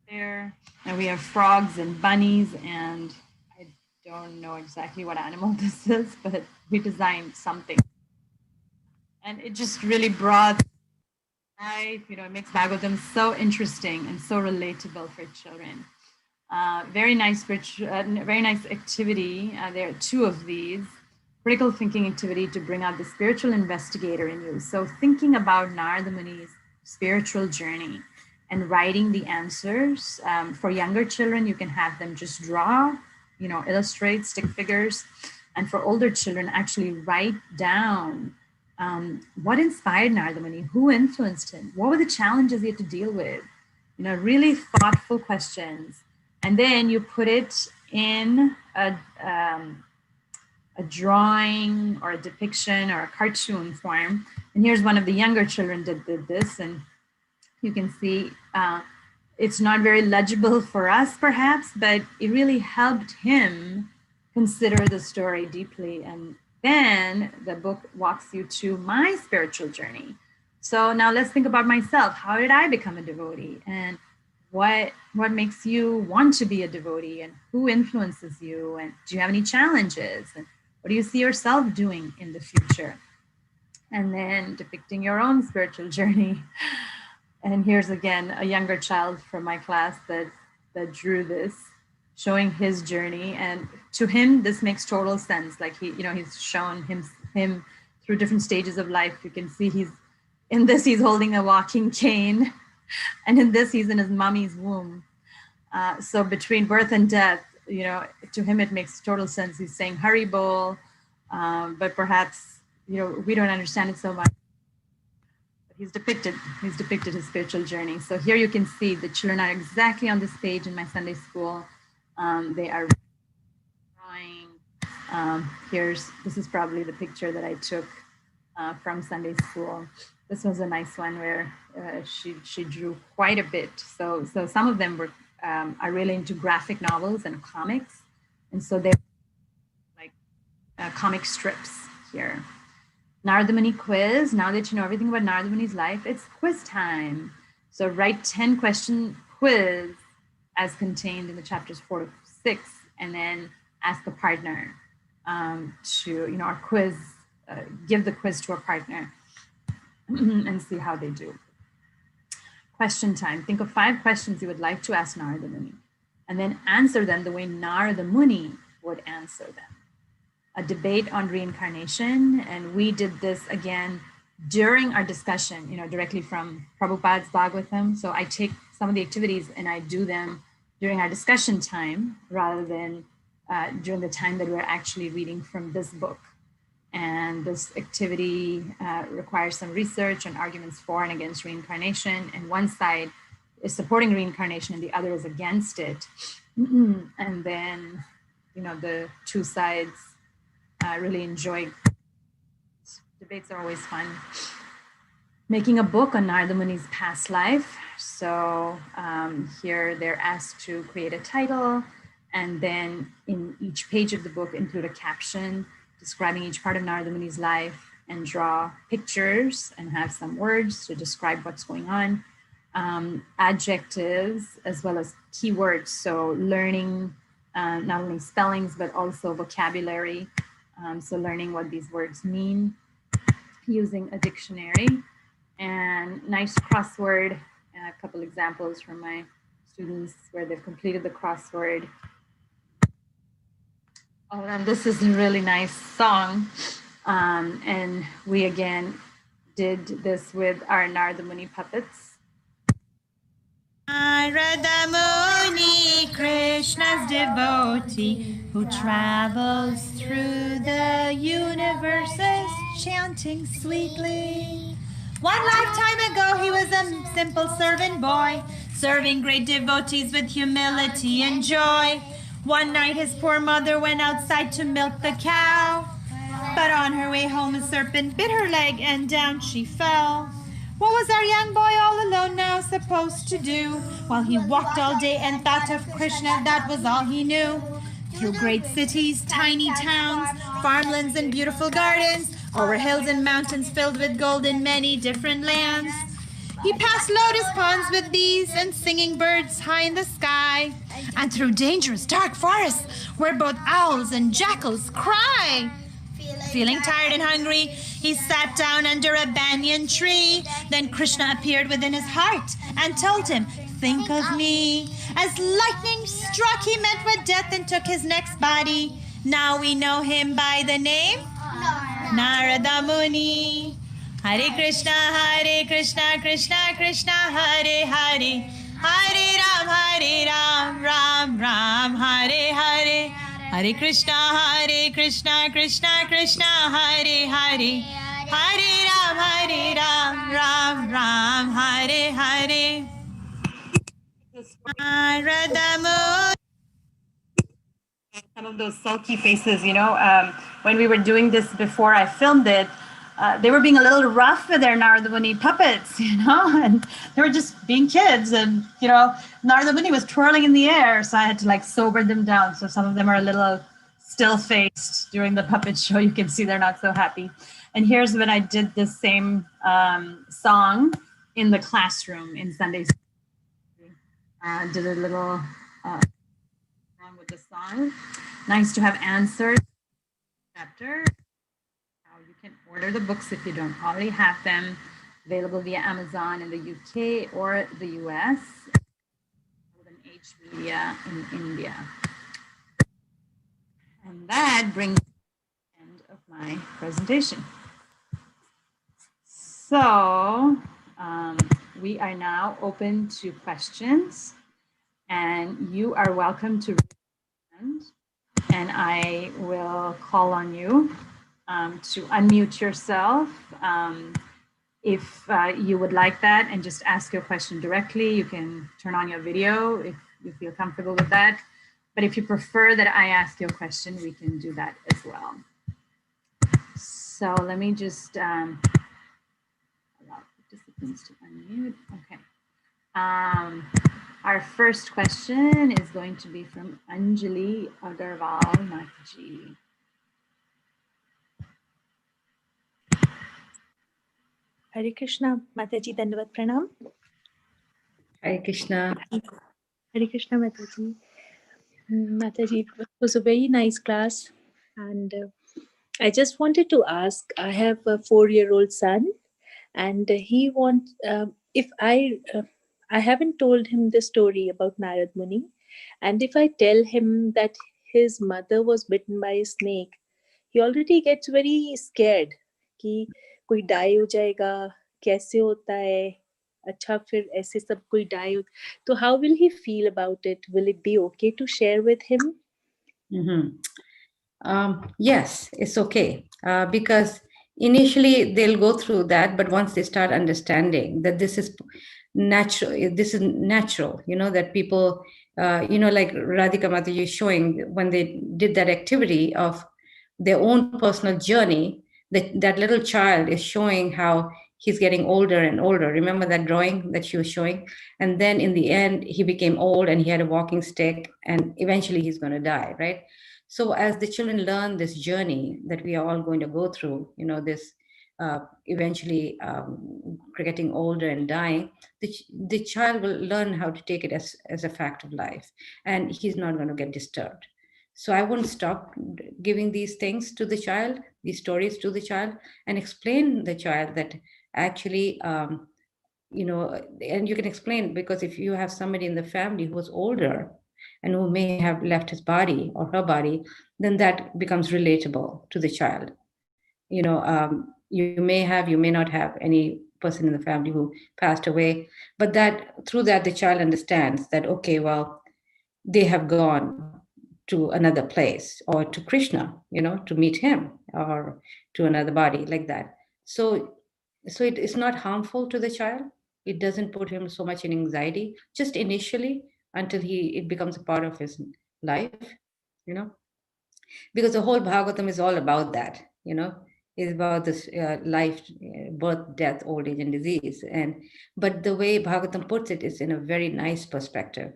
Speaker 1: there, and we have frogs and bunnies, and I don't know exactly what animal this is, but we designed something, and it just really brought life. It makes Bhagavatam so interesting and so relatable for children. Very nice activity. There are 2 of these. Critical thinking activity to bring out the spiritual investigator in you. So thinking about Narada Muni's spiritual journey and writing the answers. For younger children, you can have them just draw, illustrate stick figures. And for older children, actually write down what inspired Narada Muni, who influenced him, what were the challenges he had to deal with, really thoughtful questions. And then you put it in a drawing or a depiction or a cartoon form. And here's one of the younger children did this, and you can see it's not very legible for us perhaps, but it really helped him consider the story deeply. And then the book walks you to my spiritual journey. So now let's think about myself. How did I become a devotee? And what makes you want to be a devotee, and who influences you? And do you have any challenges? And what do you see yourself doing in the future? And then depicting your own spiritual journey. And here's again a younger child from my class that drew this, showing his journey. And to him, this makes total sense. Like he's shown him through different stages of life. You can see he's holding a walking cane. And in this, he's in his mommy's womb. So between birth and death, to him, it makes total sense. He's saying Hari Bol, but perhaps, we don't understand it so much. But he's depicted his spiritual journey. So here you can see the children are exactly on this page in my Sunday school. They are drawing. This is probably the picture that I took from Sunday school. This was a nice one where she drew quite a bit. So some of them are really into graphic novels and comics, and so they're like comic strips here. Narada Muni quiz. Now that you know everything about Narada Muni's life, it's quiz time. So write 10-question quiz as contained in the chapters 4 to 6, and then ask a partner to our quiz. Give the quiz to a partner. And see how they do. Question time. Think of 5 questions you would like to ask Narada Muni, and then answer them the way Narada Muni would answer them. A debate on reincarnation, and we did this again during our discussion, directly from Prabhupada's Bhagavatam. So I take some of the activities and I do them during our discussion time rather than during the time that we're actually reading from this book. And this activity requires some research and arguments for and against reincarnation. And one side is supporting reincarnation and the other is against it. And then, the 2 sides really enjoy. Debates are always fun. Making a book on Narada Muni's past life. So here they're asked to create a title, and then in each page of the book include a caption describing each part of Narada Muni's life, and draw pictures and have some words to describe what's going on. Adjectives as well as keywords. So learning not only spellings, but also vocabulary. So learning what these words mean. using a dictionary, and nice crossword, and a couple examples from my students where they've completed the crossword. Oh, and this is a really nice song. And we again did this with our Narada Muni puppets.
Speaker 4: Narada Muni, Krishna's devotee, who travels through the universes, chanting sweetly. One lifetime ago, he was a simple servant boy, serving great devotees with humility and joy. One night, his poor mother went outside to milk the cow, but on her way home, a serpent bit her leg, and down she fell. What was our young boy all alone now supposed to do? While he walked all day and thought of Krishna, that was all he knew. Through great cities, tiny towns, farmlands and beautiful gardens, over hills and mountains filled with gold in many different lands. He passed lotus ponds with bees and singing birds high in the sky, and through dangerous dark forests where both owls and jackals cry. Feeling tired and hungry, he sat down under a banyan tree. Then Krishna appeared within his heart and told him, "Think of me." As lightning struck, he met with death and took his next body. Now we know him by the name Narada Muni. Hare Krishna, Krishna Krishna, Hare Hare. Hare Ram, Ram Ram, Hare Hare. Hare Krishna, Krishna Krishna, Hare Hare. Hare Ram, Ram Ram, Hare Hare. Narada Muni.
Speaker 1: Some of those sulky faces, when we were doing this before I filmed it, they were being a little rough with their Narada Muni puppets, and they were just being kids. And, Narada Muni was twirling in the air, so I had to sober them down. So some of them are a little still-faced during the puppet show. You can see they're not so happy. And here's when I did the same song in the classroom in Sunday school. Did a little wrong with the song. Nice to have answers. Chapter. You can order the books if you don't already have them. Available via Amazon in the UK or the US. Golden Age Media in India. And that brings me to the end of my presentation. So we are now open to questions, and you are welcome to raise your hand, and I will call on you to unmute yourself if you would like that, and just ask your question directly. You can turn on your video if you feel comfortable with that. But if you prefer that I ask your question, we can do that as well. So let me just allow participants to unmute. Okay. Our first question is going to be from Anjali Agarwal Mataji.
Speaker 5: Hare Krishna, Mataji, Dandavat Pranam.
Speaker 2: Hare Krishna.
Speaker 5: Hare Krishna, Mataji. Mataji, it was a very nice class. And I just wanted to ask, I have a 4-year-old son, and he wants, if I haven't told him the story about Narad Muni, and if I tell him that his mother was bitten by a snake, he already gets very scared कि कोई die हो जाएगा, कैसे होता है, अच्छा फिर ऐसे सब कोई die हो, तो how will he feel about it? Will it be okay to share with him?
Speaker 2: Yes, it's okay, because initially they'll go through that, but once they start understanding that this is natural, that people, like Radhika Mataji is showing, when they did that activity of their own personal journey, that little child is showing how he's getting older and older. Remember that drawing that she was showing? And then in the end, he became old and he had a walking stick, and eventually he's going to die, right? So as the children learn this journey that we are all going to go through, this eventually getting older and dying, the child will learn how to take it as a fact of life, and he's not going to get disturbed. So I wouldn't stop giving these things to the child, these stories to the child, and explain the child that actually, and you can explain, because if you have somebody in the family who is older and who may have left his body or her body, then that becomes relatable to the child. You may have, you may not have any person in the family who passed away, but that through that the child understands that, okay, well, they have gone to another place, or to Krishna, to meet him, or to another body, like that. So it is not harmful to the child. It doesn't put him so much in anxiety, just initially, until it becomes a part of his life, you know because the whole Bhagavatam is all about that, is about this life, birth, death, old age, and disease. But the way Bhagavatam puts it is in a very nice perspective,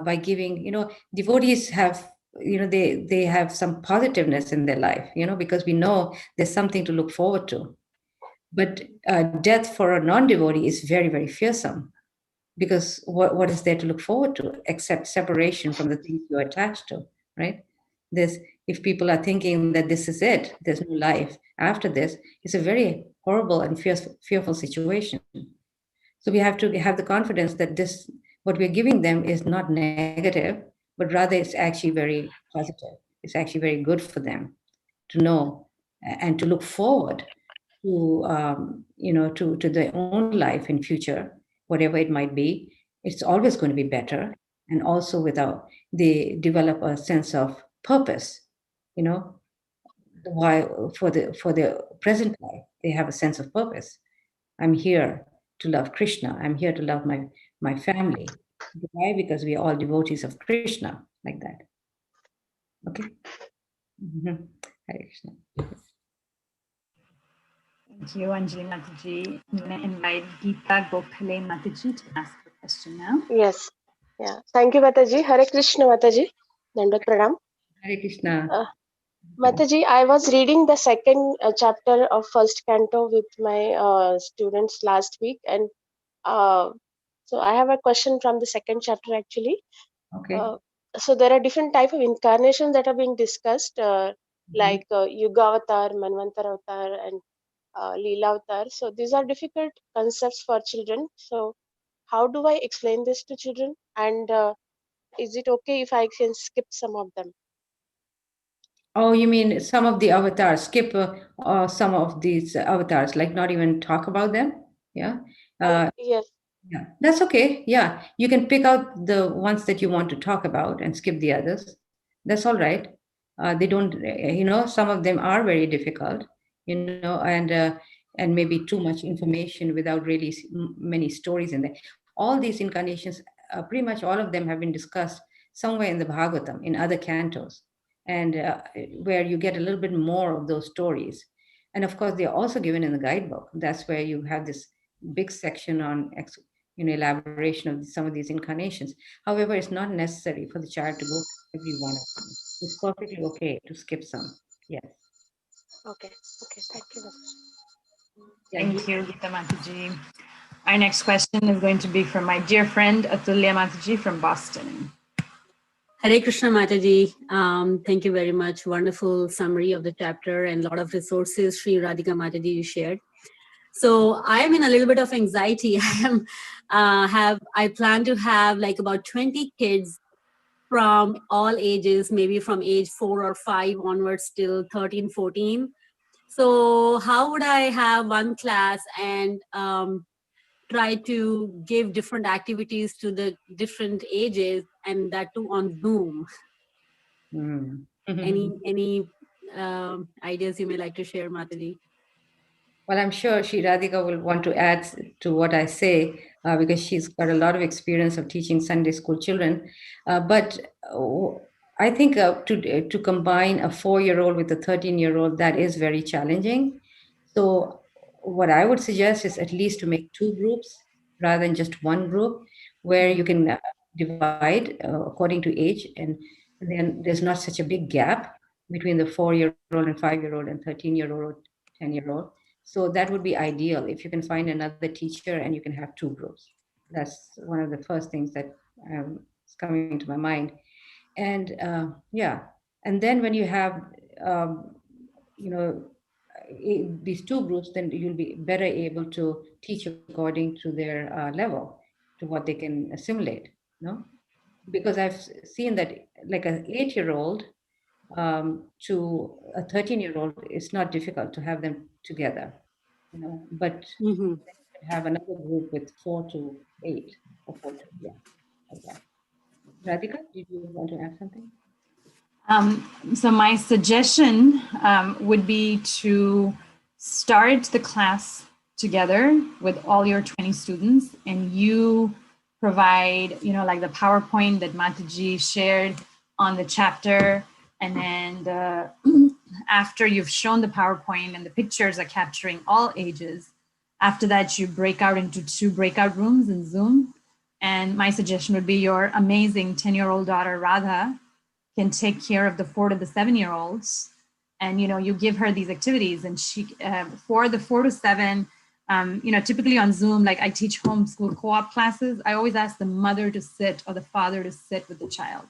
Speaker 2: by giving, devotees have, they have some positiveness in their life, because we know there's something to look forward to. But death for a non-devotee is very, very fearsome, because what is there to look forward to except separation from the things you're attached to, right? This, if people are thinking that this is it, there's no life after this, it's a very horrible and fearful situation. So we have to have the confidence that this, what we're giving them, is not negative, but rather it's actually very positive. It's actually very good for them to know and to look forward to, to their own life in future, whatever it might be. It's always going to be better. And also they develop a sense of purpose, why, for the present life, they have a sense of purpose. I'm here to love Krishna. I'm here to love my family. Why? Because we are all devotees of Krishna, like that. Okay. Mm-hmm. Hare Krishna.
Speaker 1: Thank you, Anjali Mataji. I'm going to invite Geeta Gokhale Mataji to ask a question now.
Speaker 6: Yes. Yeah. Thank you, Mataji. Hare Krishna, Mataji. Dandat Pranam.
Speaker 2: Hare Krishna.
Speaker 6: Mataji, I was reading the second chapter of first canto with my students last week, and so I have a question from the second chapter actually.
Speaker 2: Okay.
Speaker 6: So there are different type of incarnations that are being discussed, like Yuga Avatar, Manvantar Avatar, and Leela Avatar. So these are difficult concepts for children. So how do I explain this to children? And is it okay if I can skip some of them?
Speaker 2: Oh, you mean some of the avatars, skip some of these avatars, like not even talk about them? Yeah.
Speaker 6: Yes.
Speaker 2: Yeah, that's okay. Yeah, you can pick out the ones that you want to talk about and skip the others. That's all right. They don't, some of them are very difficult, and maybe too much information without really many stories in there. All these incarnations, pretty much all of them have been discussed somewhere in the Bhagavatam, in other cantos, and where you get a little bit more of those stories. And of course, they're also given in the guidebook. That's where you have this big section on elaboration of some of these incarnations. However, it's not necessary for the child to go through every one of them. It's perfectly okay to skip some. Yes.
Speaker 6: Okay. Okay. Thank you.
Speaker 1: Thank you, Geeta Mataji. Our next question is going to be from my dear friend Atulya Mataji from Boston.
Speaker 7: Hare Krishna Mataji. Thank you very much. Wonderful summary of the chapter and a lot of resources Sri Radhika Mataji you shared. So I am in a little bit of anxiety. I plan to have like about 20 kids from all ages, maybe from age 4 or 5 onwards till 13, 14. So how would I have one class and try to give different activities to the different ages, and that too on Zoom? Any ideas you may like to share, Mataji?
Speaker 2: Well, I'm sure Sri Radhika will want to add to what I say, because she's got a lot of experience of teaching Sunday school children. But I think to combine a 4-year-old with a 13-year-old, that is very challenging. So what I would suggest is at least to make 2 groups rather than just one group, where you can divide according to age, and then there's not such a big gap between the 4-year-old and 5-year-old and 13-year-old or 10-year-old. So that would be ideal if you can find another teacher and you can have 2 groups. That's one of the first things that is coming to my mind. And and then when you have these two groups, then you'll be better able to teach according to their level, to what they can assimilate. Because I've seen that, like an 8-year-old to a 13-year-old, it's not difficult to have them together, but
Speaker 7: Mm-hmm.
Speaker 2: have another group with 4 to 8 or 4 to, like that. Radhika, did you want to add something?
Speaker 1: So my suggestion would be to start the class together with all your 20 students, and you provide, like the PowerPoint that Mataji shared on the chapter. And then after you've shown the PowerPoint and the pictures are capturing all ages, after that, you break out into 2 breakout rooms in Zoom. And my suggestion would be your amazing 10-year-old daughter, Radha, can take care of the 4 to the 7-year-olds, and you give her these activities, and she for the 4 to 7, typically on Zoom, like I teach homeschool co-op classes, I always ask the mother to sit or the father to sit with the child.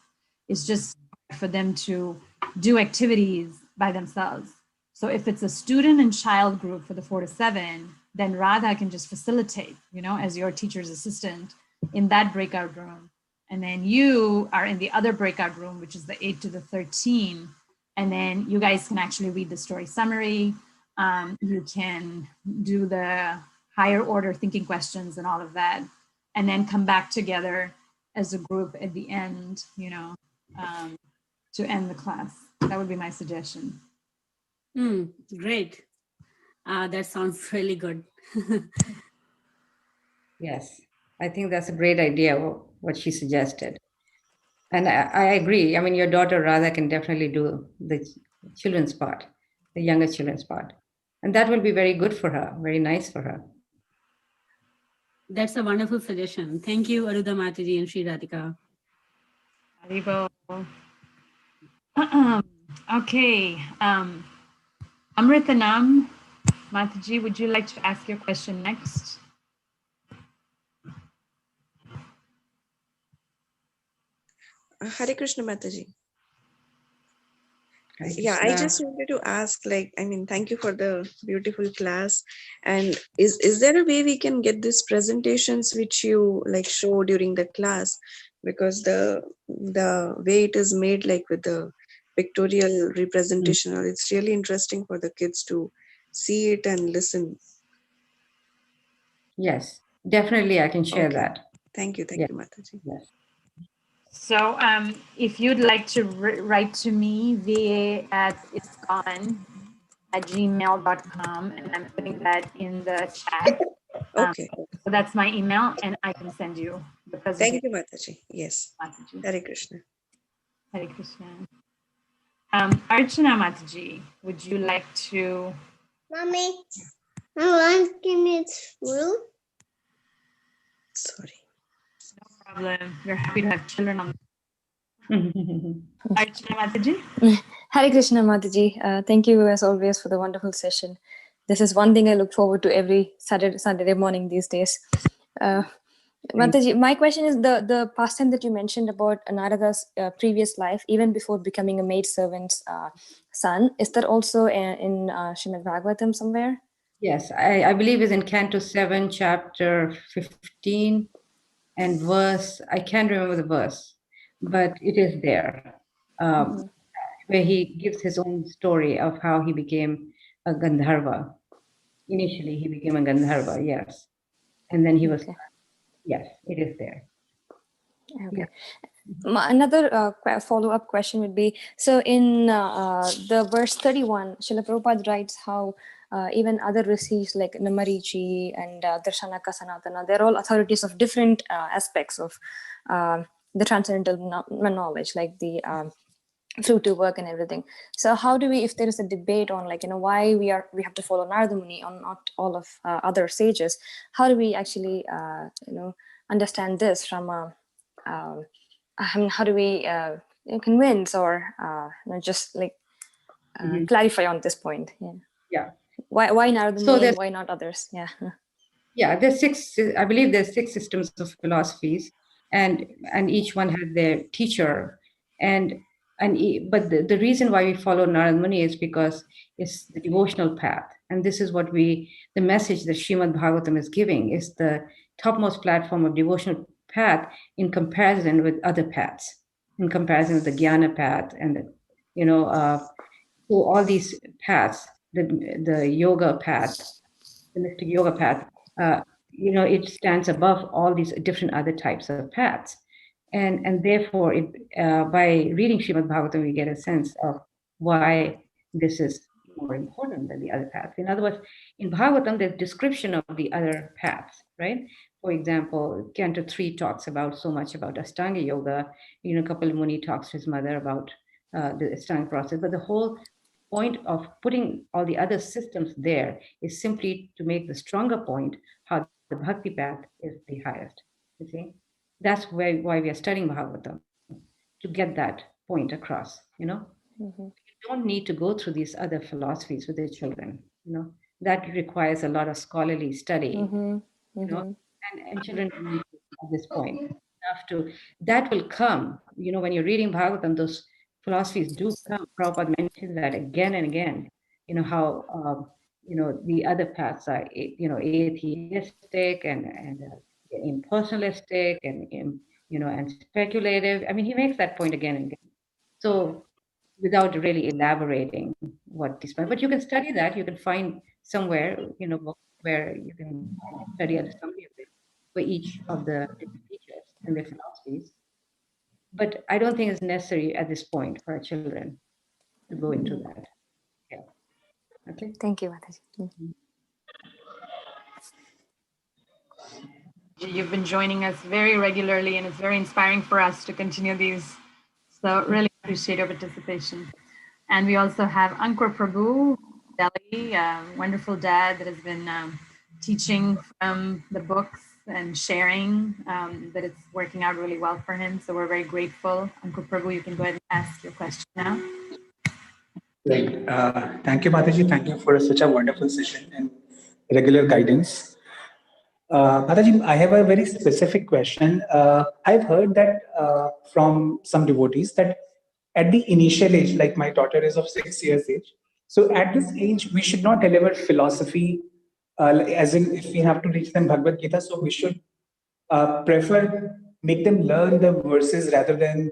Speaker 1: It's just for them to do activities by themselves. So if it's a student and child group for the 4 to 7, then Radha can just facilitate, as your teacher's assistant in that breakout room. And then you are in the other breakout room, which is the 8 to the 13. And then you guys can actually read the story summary. You can do the higher order thinking questions and all of that. And then come back together as a group at the end, to end the class. That would be my suggestion.
Speaker 7: Great. That sounds really good.
Speaker 2: Yes, I think that's a great idea, what she suggested. And I agree. I mean, your daughter Radha can definitely do the children's part, the younger children's part. And that will be very good for her, very nice for her.
Speaker 7: That's a wonderful suggestion. Thank you, Aruddha Mataji and Sri Radhika.
Speaker 1: Haribo. Okay. Amritanam, Mataji, would you like to ask your question next?
Speaker 8: Hare Krishna Mataji.
Speaker 2: Hare
Speaker 8: Yeah, I
Speaker 2: Krishna.
Speaker 8: just wanted to ask, thank you for the beautiful class. And is there a way we can get these presentations which you show during the class? Because the way it is made, with the pictorial representation, it's really interesting for the kids to see it and listen.
Speaker 2: Yes, definitely I can share that.
Speaker 8: Thank you. Thank you, Mataji.
Speaker 2: Yes.
Speaker 1: So if you'd like to write to me, va@iscon@gmail.com, and I'm putting that in the chat.
Speaker 8: Okay.
Speaker 1: So that's my email, and I can send you the presentation.
Speaker 8: Thank you, Mataji. Yes.
Speaker 1: Mataji.
Speaker 8: Hare Krishna.
Speaker 1: Hare Krishna. Archana Mataji, would you like to?
Speaker 3: Mommy, my lunch is full.
Speaker 8: Sorry.
Speaker 1: No problem. We're happy to have children on. Archana Mataji.
Speaker 9: Hare Krishna Mataji. Thank you as always for the wonderful session. This is one thing I look forward to every Saturday morning these days. Mataji, my question is the pastime that you mentioned about Narada's previous life, even before becoming a maidservant's son. Is that also in Srimad Bhagavatam somewhere?
Speaker 2: Yes, I believe it's in Canto 7, chapter 15, and verse, I can't remember the verse, but it is there, where he gives his own story of how he became a Gandharva. Initially, he became a Gandharva, yes. And then he was, yes, it is there.
Speaker 9: Okay. Yeah. Another follow-up question would be, so in the verse 31, Srila Prabhupada writes how even other rishis like Namarichi and Darshanaka Sanatana, they're all authorities of different aspects of the transcendental knowledge, like the fruitive work and everything. So how do we, if there is a debate on why we have to follow Narada Muni or not all of other sages, how do we actually understand this from how do we convince or just clarify on this point?
Speaker 2: Yeah.
Speaker 9: Why Narada Muni and why not others? Yeah.
Speaker 2: Yeah, there's 6. I believe there's 6 systems of philosophies, and each one has their teacher, But the reason why we follow Narada Muni is because it's the devotional path. And this is what the message that Srimad Bhagavatam is giving is the topmost platform of devotional path in comparison with other paths, in comparison with the Jnana path and so all these paths, the yoga path, the mystic yoga path, it stands above all these different other types of paths. And therefore, by reading Srimad Bhagavatam, we get a sense of why this is more important than the other paths. In other words, in Bhagavatam, there's description of the other paths, right? For example, Canto 3 talks about so much about Ashtanga Yoga. Kapil Muni talks to his mother about the Ashtanga process. But the whole point of putting all the other systems there is simply to make the stronger point how the Bhakti path is the highest. You see? That's why we are studying Bhagavatam, to get that point across,
Speaker 9: Mm-hmm.
Speaker 2: You don't need to go through these other philosophies with your children, that requires a lot of scholarly study,
Speaker 9: Mm-hmm.
Speaker 2: and children don't need to at this point that will come, when you're reading Bhagavatam, those philosophies do come. Prabhupada mentions that again and again, how, the other paths are, atheistic and impersonalistic and speculative. I mean, he makes that point again and again. So without really elaborating what these, but you can study that. You can find somewhere, where you can study a summary of it for each of the different teachers and their philosophies. But I don't think it's necessary at this point for our children to go into that. Yeah. Okay.
Speaker 9: Thank you, Mataji.
Speaker 1: You've been joining us very regularly, and it's very inspiring for us to continue these. So really appreciate your participation. And we also have Ankur Prabhu, Delhi, a wonderful dad that has been teaching from the books and sharing that it's working out really well for him. So we're very grateful. Ankur Prabhu, you can go ahead and ask your question now.
Speaker 10: Right. Thank you, Mataji. Thank you for such a wonderful session and regular guidance. Mataji, I have a very specific question. I've heard that from some devotees that at the initial age, like my daughter is of 6 years age, so at this age, we should not deliver philosophy, as in if we have to teach them Bhagavad Gita, so we should prefer make them learn the verses rather than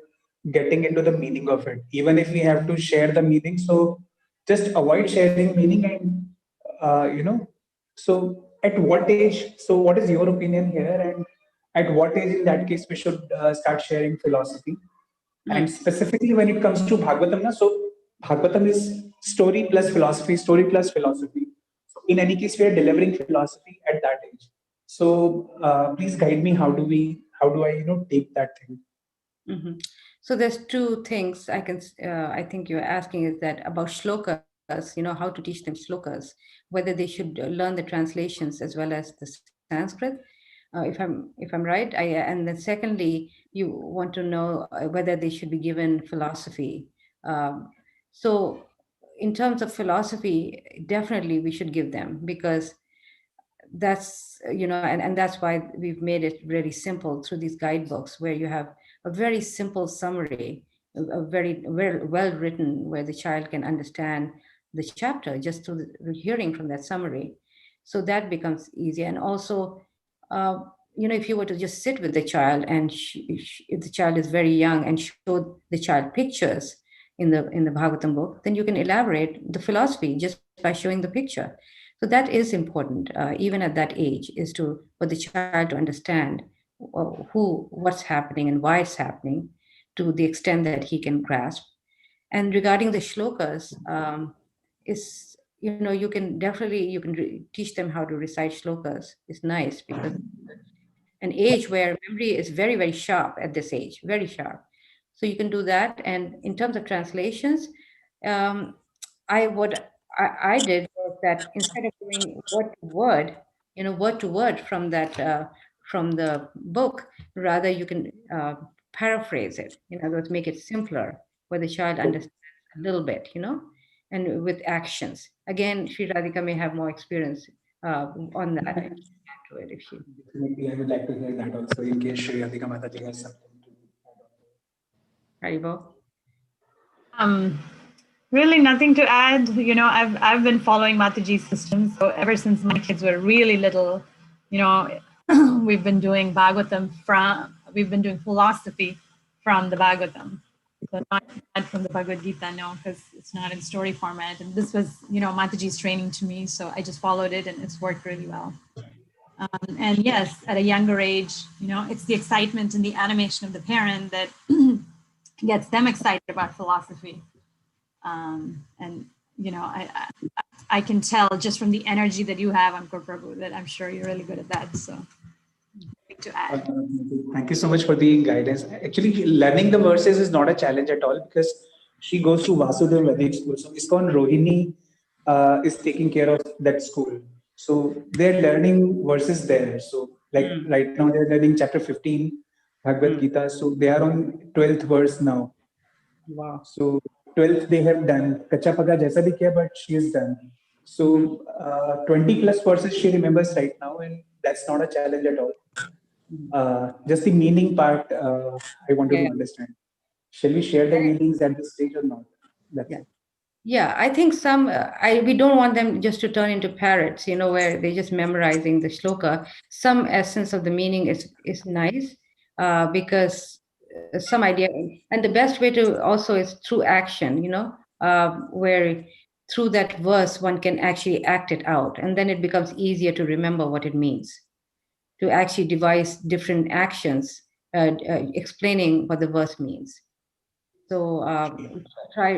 Speaker 10: getting into the meaning of it. Even if we have to share the meaning, so just avoid sharing meaning and so at what age? So what is your opinion here? And at what age, in that case, we should start sharing philosophy? And specifically when it comes to Bhagavatam, so Bhagavatam is story plus philosophy, story plus philosophy. So in any case, we are delivering philosophy at that age. So please guide me. How do I take that thing?
Speaker 2: Mm-hmm. So there's two things I think you're asking is that about shlokas, how to teach them shlokas, whether they should learn the translations as well as the Sanskrit. If I'm right, and then secondly, you want to know whether they should be given philosophy. So in terms of philosophy, definitely we should give them, because that's and that's why we've made it really simple through these guidebooks, where you have a very simple summary, a very well written, where the child can understand the chapter just through the hearing from that summary. So that becomes easy. And also, if you were to just sit with the child and if the child is very young and show the child pictures in the Bhagavatam book, then you can elaborate the philosophy just by showing the picture. So that is important, even at that age, is for the child to understand what's happening and why it's happening, to the extent that he can grasp. And regarding the shlokas, you can teach them how to recite shlokas. It's nice, because an age where memory is very, very sharp at this age, very sharp. So you can do that. And in terms of translations, I did was that instead of doing word to word from that from the book, rather you can paraphrase it. In other words, make it simpler where the child understands a little bit, and with actions. Again, Sri Radhika may have more experience on that. I can add to it if she.
Speaker 10: Definitely, I would like to hear that also, in case Sri Radhika Mataji has something to add on.
Speaker 2: Haribo.
Speaker 1: Really nothing to add. You know, I've been following Mataji's system. So ever since my kids were really little, you know, we've been doing we've been doing philosophy from the Bhagavatam. So not from the Bhagavad Gita, no, because it's not in story format. And this was, you know, Mataji's training to me. So I just followed it and it's worked really well. And yes, at a younger age, you know, it's the excitement and the animation of the parent that gets them excited about philosophy. And you know, I can tell just from the energy that you have, Ankur Prabhu, that I'm sure you're really good at that. So nothing to add.
Speaker 10: Thank you so much for the guidance. Actually, learning the verses is not a challenge at all because she goes to Vasudev Vedic School. So ISKCON Rohini is taking care of that school. So they're learning verses there. So like right now they're learning chapter 15 Bhagavad Gita. So they are on 12th verse now.
Speaker 2: Wow.
Speaker 10: So 12th they have done. Kacha Paga jaisa bhi kiya, but she is done. So 20 plus verses she remembers right now, and that's not a challenge at all. Just the meaning part, I wanted to understand. Shall we share the meanings at this stage or not? That's it.
Speaker 2: Yeah, I think we don't want them just to turn into parrots, you know, where they're just memorizing the shloka. Some essence of the meaning is nice because some idea, and the best way to also is through action, you know, where through that verse one can actually act it out, and then it becomes easier to remember what it means, to actually devise different actions explaining what the verse means. So if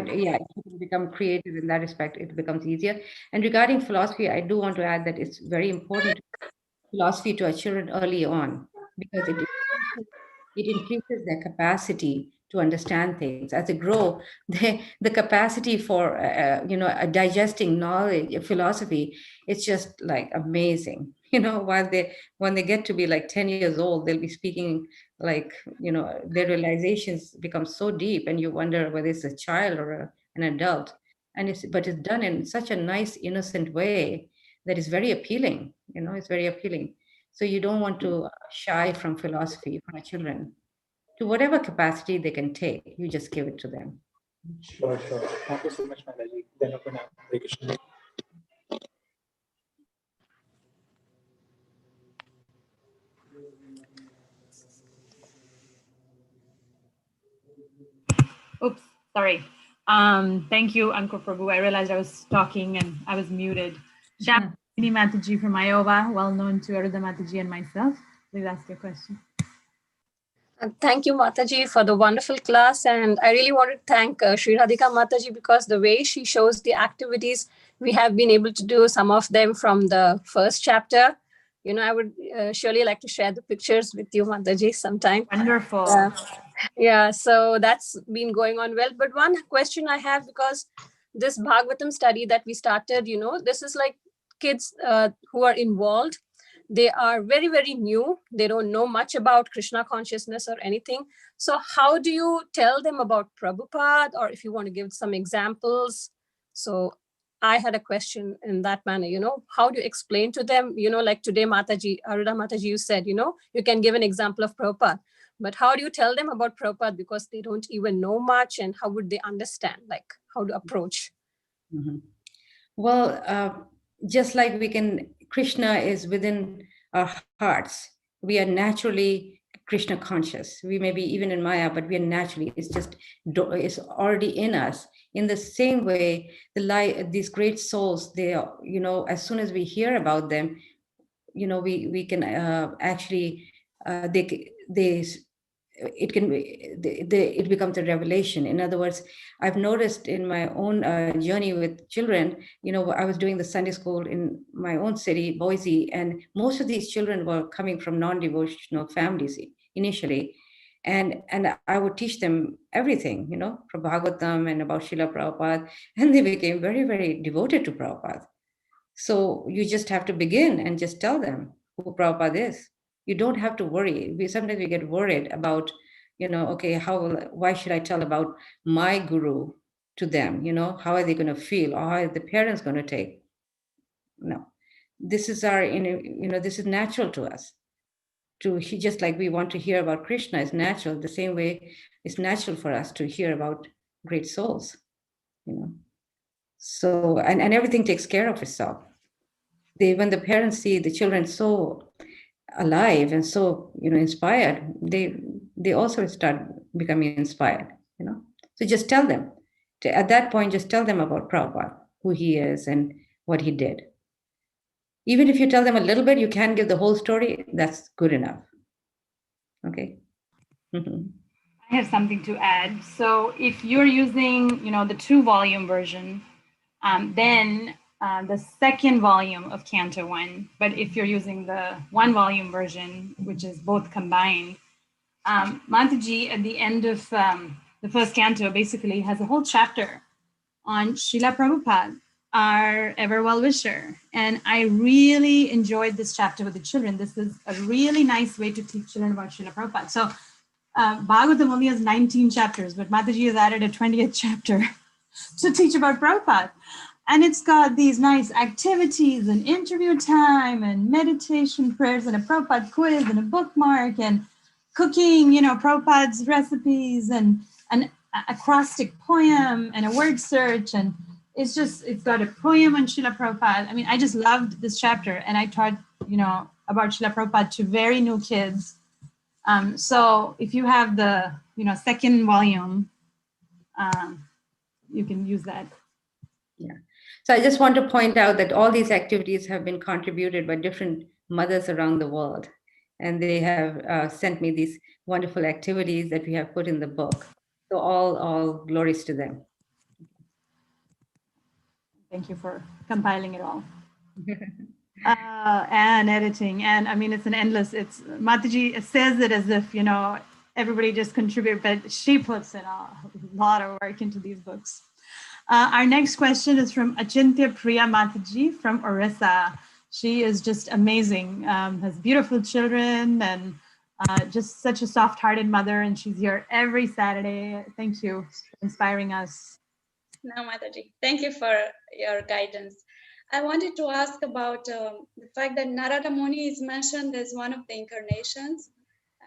Speaker 2: you can become creative in that respect, it becomes easier. And regarding philosophy, I do want to add that it's very important philosophy to our children early on because it increases their capacity to understand things. As they grow, the capacity for digesting knowledge, philosophy, it's just like amazing. You know, when they get to be like 10 years old, they'll be speaking like, you know, their realizations become so deep, and you wonder whether it's a child or an adult. But it's done in such a nice, innocent way that is very appealing. You know, it's very appealing. So you don't want to shy from philosophy for our children. To whatever capacity they can take, you just give it to them.
Speaker 10: Sure, sure. Thank you so much, Mataji. Hare Krishna.
Speaker 1: Oops, sorry. Thank you, Ankur Prabhu. I realized I was talking and I was muted. Shamini Mataji from Iowa, well known to Aruddha Mataji and myself. Please ask your question.
Speaker 11: Thank you, Mataji, for the wonderful class. And I really want to thank Sri Radhika Mataji because the way she shows the activities, we have been able to do some of them from the first chapter. You know, I would surely like to share the pictures with you, Mataji, sometime.
Speaker 1: Wonderful.
Speaker 11: Yeah, so that's been going on well. But one question I have, because this Bhagavatam study that we started, you know, this is like kids who are involved. They are very, very new. They don't know much about Krishna consciousness or anything. So how do you tell them about Prabhupada, or if you want to give some examples? So I had a question in that manner, you know, how do you explain to them, you know, like today, Mataji, Aruddha Mataji, you said, you know, you can give an example of Prabhupada, but how do you tell them about Prabhupada, because they don't even know much, and how would they understand, like how to approach?
Speaker 2: Mm-hmm. Well, just like Krishna is within our hearts. We are naturally Krishna conscious. We may be even in Maya, but we are naturally, it's already in us. In the same way, these great souls, they are, you know, as soon as we hear about them, you know, we can actually, it becomes a revelation. In other words, I've noticed in my own journey with children, you know, I was doing the Sunday school in my own city, Boise, and most of these children were coming from non-devotional families initially. And I would teach them everything, you know, from Bhagavatam and about Srila Prabhupada, and they became very, very devoted to Prabhupada. So you just have to begin and just tell them who Prabhupada is. You don't have to worry. Sometimes we get worried about, you know, okay, why should I tell about my guru to them? You know, how are they going to feel? Or how are the parents going to take? No, this is this is natural to us. Just like we want to hear about Krishna is natural, the same way it's natural for us to hear about great souls, So, and everything takes care of itself. When the parents see the children so alive and so, inspired, they also start becoming inspired, So just tell them, at that point, just tell them about Prabhupada, who he is and what he did. Even if you tell them a little bit, you can't give the whole story, that's good enough. Okay.
Speaker 1: I have something to add. So if you're using, the 2-volume version, then the second volume of Canto 1, but if you're using the 1-volume version, which is both combined, Mataji at the end of the first canto basically has a whole chapter on Srila Prabhupada, our ever well-wisher. And I really enjoyed this chapter with the children. This is a really nice way to teach children about Srila Prabhupada. So Bhagavatam only has 19 chapters, but Mataji has added a 20th chapter to teach about Prabhupada. And it's got these nice activities and interview time and meditation prayers and a Prabhupada quiz and a bookmark and cooking, Prabhupada's recipes and an acrostic poem and a word search. And it's got a poem on Srila Prabhupada. I mean, I just loved this chapter. And I taught, about Srila Prabhupada to very new kids. So if you have the, second volume, you can use that.
Speaker 2: Yeah. So I just want to point out that all these activities have been contributed by different mothers around the world. And they have sent me these wonderful activities that we have put in the book. So all glories to them.
Speaker 1: Thank you for compiling it all. And editing. And I mean, it's Mataji says it as if, everybody just contribute, but she puts in a lot of work into these books. Our next question is from Achintya Priya Mataji from Orissa. She is just amazing, has beautiful children and just such a soft-hearted mother. And she's here every Saturday. Thank you for inspiring us.
Speaker 12: No, Mataji, thank you for your guidance. I wanted to ask about the fact that Narada Muni is mentioned as one of the incarnations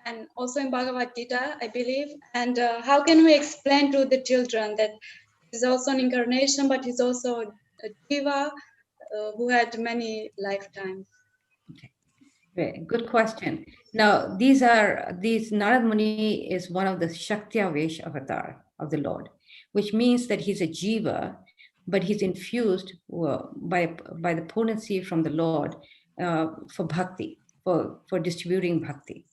Speaker 12: and also in Bhagavad Gita, I believe. And how can we explain to the children that he's also an incarnation, but he's also a diva who had many lifetimes?
Speaker 2: Okay. Good question. Now, these Narada Muni is one of the Shakti-avesh avatar of the Lord, which means that he's a jiva, but he's infused by the potency from the Lord for bhakti, for distributing bhakti.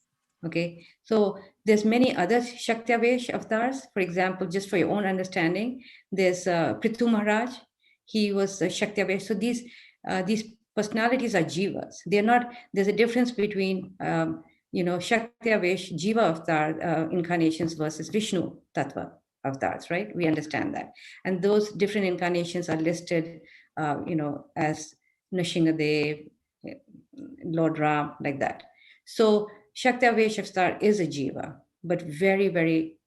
Speaker 2: Okay, so there's many other Shakti-avesh avatars. For example, just for your own understanding, there's Prithu Maharaj. He was a Shakti-avesh. So these personalities are jivas. They're not. There's a difference between Shakti-avesh jiva avatar incarnations versus Vishnu Tattva avatars, right? We understand that, and those different incarnations are listed, as Nrsimhadev, Lord Ram, like that. So Shakti-avesh avatar is a jiva, but very, very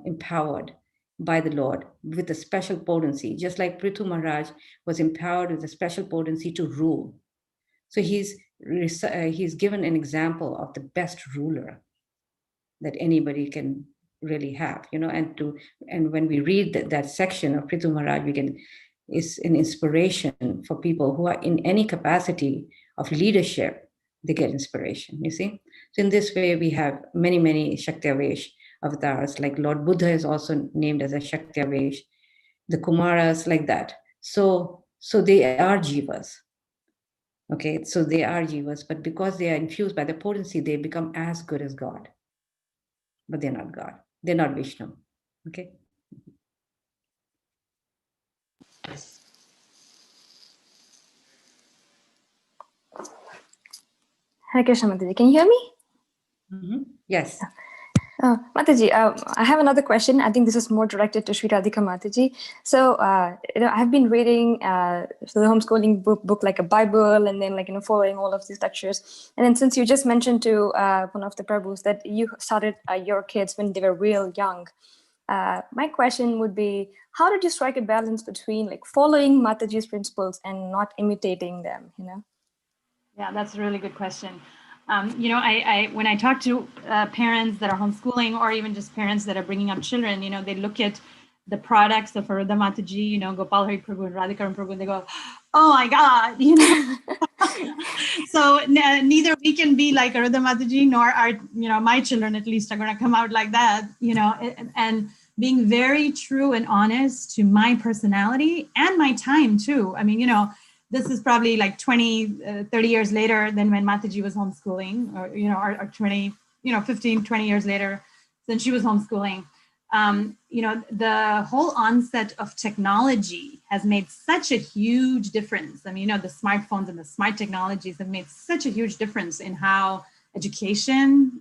Speaker 2: empowered by the Lord with a special potency, just like Prithu Maharaj was empowered with a special potency to rule. So he's given an example of the best ruler that anybody can really have, and when we read that section of Prithu Maharaj, it's an inspiration for people who are in any capacity of leadership. They get inspiration, you see. So in this way, we have many, many Shakti-avesh avatars, like Lord Buddha is also named as a Shakti-avesh, the Kumaras, like that. So they are jivas. Okay, so they are jivas, but because they are infused by the potency, they become as good as God. But they're not God. They're not Vishnu. Okay.
Speaker 9: Hare Krishna, Mataji. Can you hear me?
Speaker 2: Mm-hmm. Yes.
Speaker 9: Mataji, I have another question. I think this is more directed to Sri Radhika Mataji. So, I've been reading the homeschooling book like a Bible, and then following all of these lectures. And then since you just mentioned to one of the Prabhus that you started your kids when they were real young, my question would be, how did you strike a balance between following Mataji's principles and not imitating them?
Speaker 1: Yeah, that's a really good question. I when I talk to parents that are homeschooling, or even just parents that are bringing up children, they look at the products of Aruddha Mataji, you know, Gopal Hari Prabhu and Radhikaran Prabhu, and they go, oh my God, you know. So neither we can be like Aruddha Mataji, nor are, you know, my children at least are going to come out like that, you know, and being very true and honest to my personality and my time too. I mean, you know, this is probably like 20, 30 years later than when Mataji was homeschooling, or, you know, or 20, you know, 15, 20 years later since she was homeschooling. You know, the whole onset of technology has made such a huge difference. I mean, you know, the smartphones and the smart technologies have made such a huge difference in how education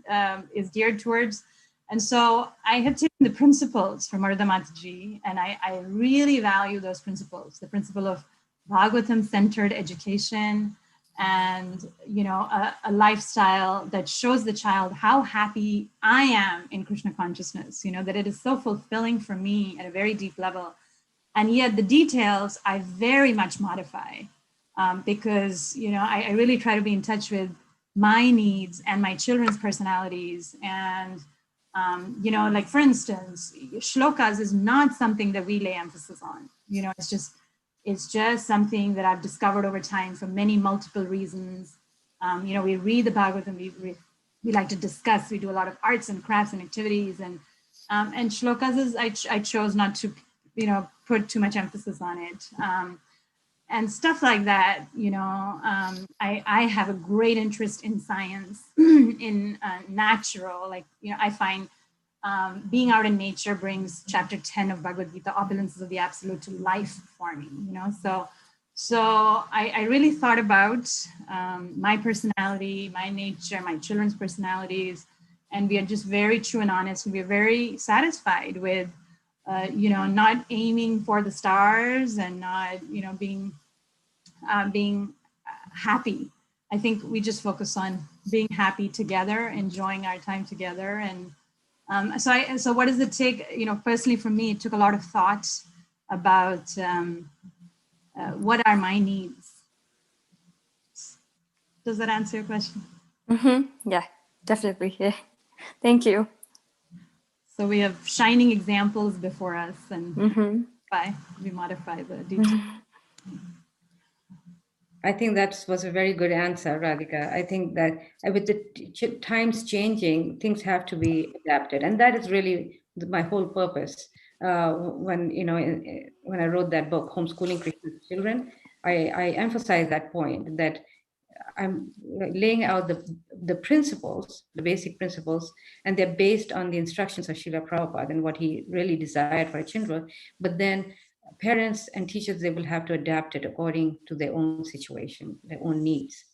Speaker 1: is geared towards. And so I have taken the principles from Aruddha Mataji, and I really value those principles, the principle of Bhagavatam-centered education, and, you know, a lifestyle that shows the child how happy I am in Krishna consciousness, you know, that it is so fulfilling for me at a very deep level. And yet the details I very much modify because, you know, I really try to be in touch with my needs and my children's personalities. And, you know, like for instance, shlokas is not something that we lay emphasis on. You know, it's just something that I've discovered over time for many multiple reasons. You know, we read the Bhagavatam, we like to discuss, we do a lot of arts and crafts and activities, and shlokas is, I chose not to, you know, put too much emphasis on it. And stuff like that, you know, I have a great interest in science, in natural, like, you know, I find being out in nature brings chapter 10 of Bhagavad Gita, opulences of the absolute, to life for me, you know. So I really thought about my personality, my nature, my children's personalities, and we are just very true and honest, and we're very satisfied with, you know, not aiming for the stars and not, you know, being happy. I think we just focus on being happy together, enjoying our time together. And so what does it take? You know, personally for me, it took a lot of thought about what are my needs. Does that answer your question?
Speaker 9: Yeah, definitely. Yeah. Thank you.
Speaker 1: So we have shining examples before us, and we modify the details.
Speaker 2: I think that was a very good answer, Radhika. I think that with the times changing, things have to be adapted, and that is really my whole purpose. When, you know, when I wrote that book, Homeschooling Krishna's Children, I emphasized that point, that I'm laying out the principles, the basic principles, and they're based on the instructions of Srila Prabhupada and what he really desired for children. But then parents and teachers, they will have to adapt it according to their own situation, their own needs,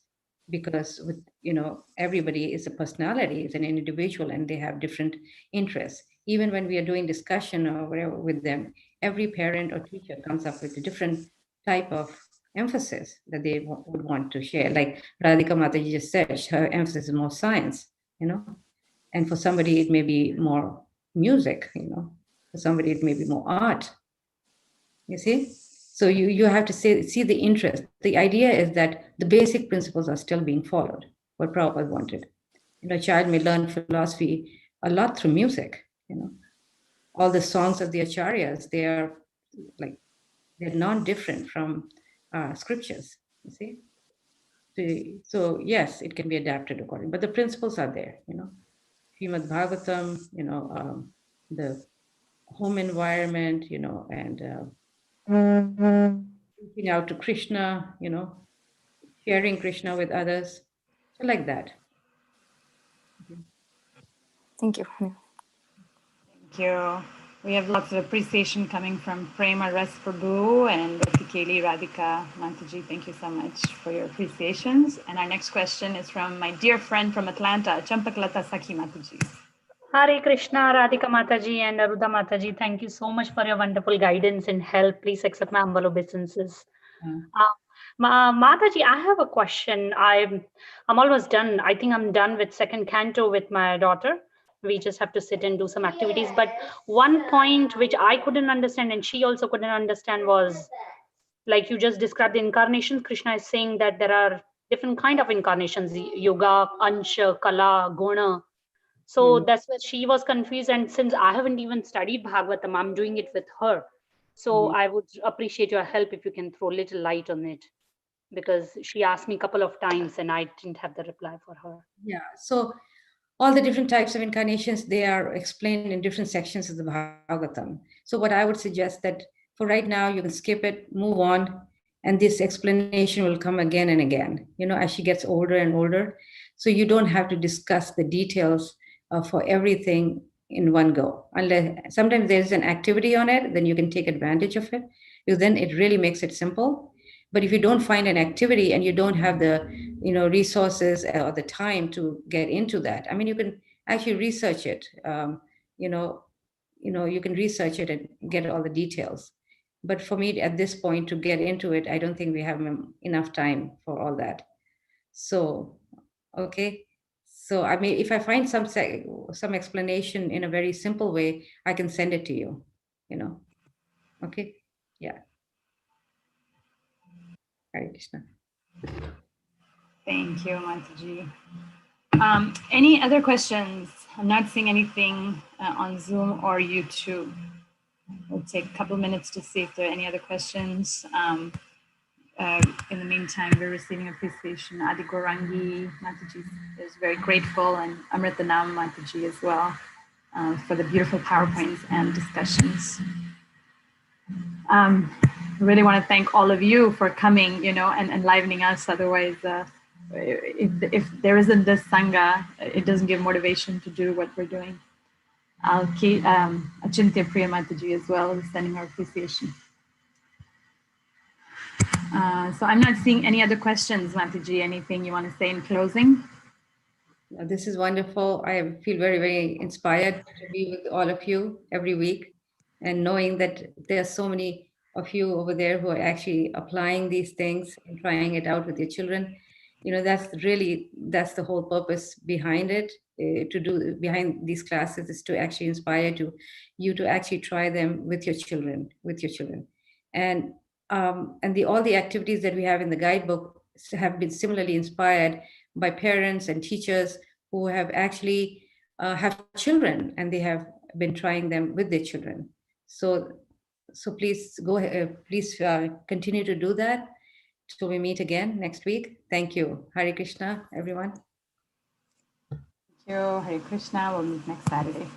Speaker 2: because with, you know, everybody is a personality, is an individual, and they have different interests. Even when we are doing discussion or whatever with them, every parent or teacher comes up with a different type of emphasis that they would want to share. Like Radhika Mataji just said, her emphasis is more science, you know, and for somebody it may be more music, you know, for somebody it may be more art. You see? So you have to see the interest. The idea is that the basic principles are still being followed, what Prabhupada wanted. You know, a child may learn philosophy a lot through music, you know. All the songs of the acharyas, they're non-different from scriptures, you see? So yes, it can be adapted accordingly, but the principles are there, you know. Srimad Bhagavatam, you know, the home environment, you know, and reaching out to Krishna, you know, sharing Krishna with others, so like that.
Speaker 9: Thank you.
Speaker 1: Thank you. We have lots of appreciation coming from Prema Ras Prabhu and Ratikeli Radhika Mataji. Thank you so much for your appreciations. And our next question is from my dear friend from Atlanta, Champaklata Sakhi Mataji.
Speaker 13: Hare Krishna, Radhika Mataji and Aruddha Mataji. Thank you so much for your wonderful guidance and help. Please accept my humble obeisances. Mataji, I have a question. I'm almost done. I think I'm done with second canto with my daughter. We just have to sit and do some activities. But one point which I couldn't understand and she also couldn't understand was, like you just described the incarnations. Krishna is saying that there are different kind of incarnations: yoga, ansha, kala, guna. So that's where she was confused. And since I haven't even studied Bhagavatam, I'm doing it with her. So I would appreciate your help if you can throw a little light on it, because she asked me a couple of times and I didn't have the reply for her.
Speaker 2: Yeah. So all the different types of incarnations, they are explained in different sections of the Bhagavatam. So what I would suggest that for right now, you can skip it, move on, and this explanation will come again and again, as she gets older and older. So you don't have to discuss the details for everything in one go. Unless sometimes there's an activity on it, then you can take advantage of it, because then it really makes it simple. But if you don't find an activity and you don't have the resources or the time to get into that, I mean, you can actually research it. You can research it and get all the details. But for me at this point to get into it, I don't think we have enough time for all that. So okay, so I mean, if I find some explanation in a very simple way, I can send it to you. Okay. Yeah. Hare Krishna.
Speaker 1: Thank you, Mataji. Any other questions? I'm not seeing anything on Zoom or YouTube. We'll take a couple minutes to see if there are any other questions. In the meantime, we're receiving appreciation. Adi Gorangi Mataji is very grateful, and Amritanam Mataji as well, for the beautiful PowerPoints and discussions. I really want to thank all of you for coming, and enlivening us. Otherwise, if there isn't this Sangha, it doesn't give motivation to do what we're doing. I'll keep Achintya Priya Mataji as well, sending her appreciation. So I'm not seeing any other questions, Mataji. Anything you want to say in closing?
Speaker 2: This is wonderful. I feel very, very inspired to be with all of you every week, and knowing that there are so many of you over there who are actually applying these things and trying it out with your children. That's the whole purpose behind it. Behind these classes is to actually inspire you to actually try them with your children, and all the activities that we have in the guidebook have been similarly inspired by parents and teachers who have actually have children, and they have been trying them with their children. So please go ahead, please continue to do that. So we meet again next week. Thank you. Hare Krishna, everyone.
Speaker 1: Thank you. Hare Krishna. We'll meet next Saturday.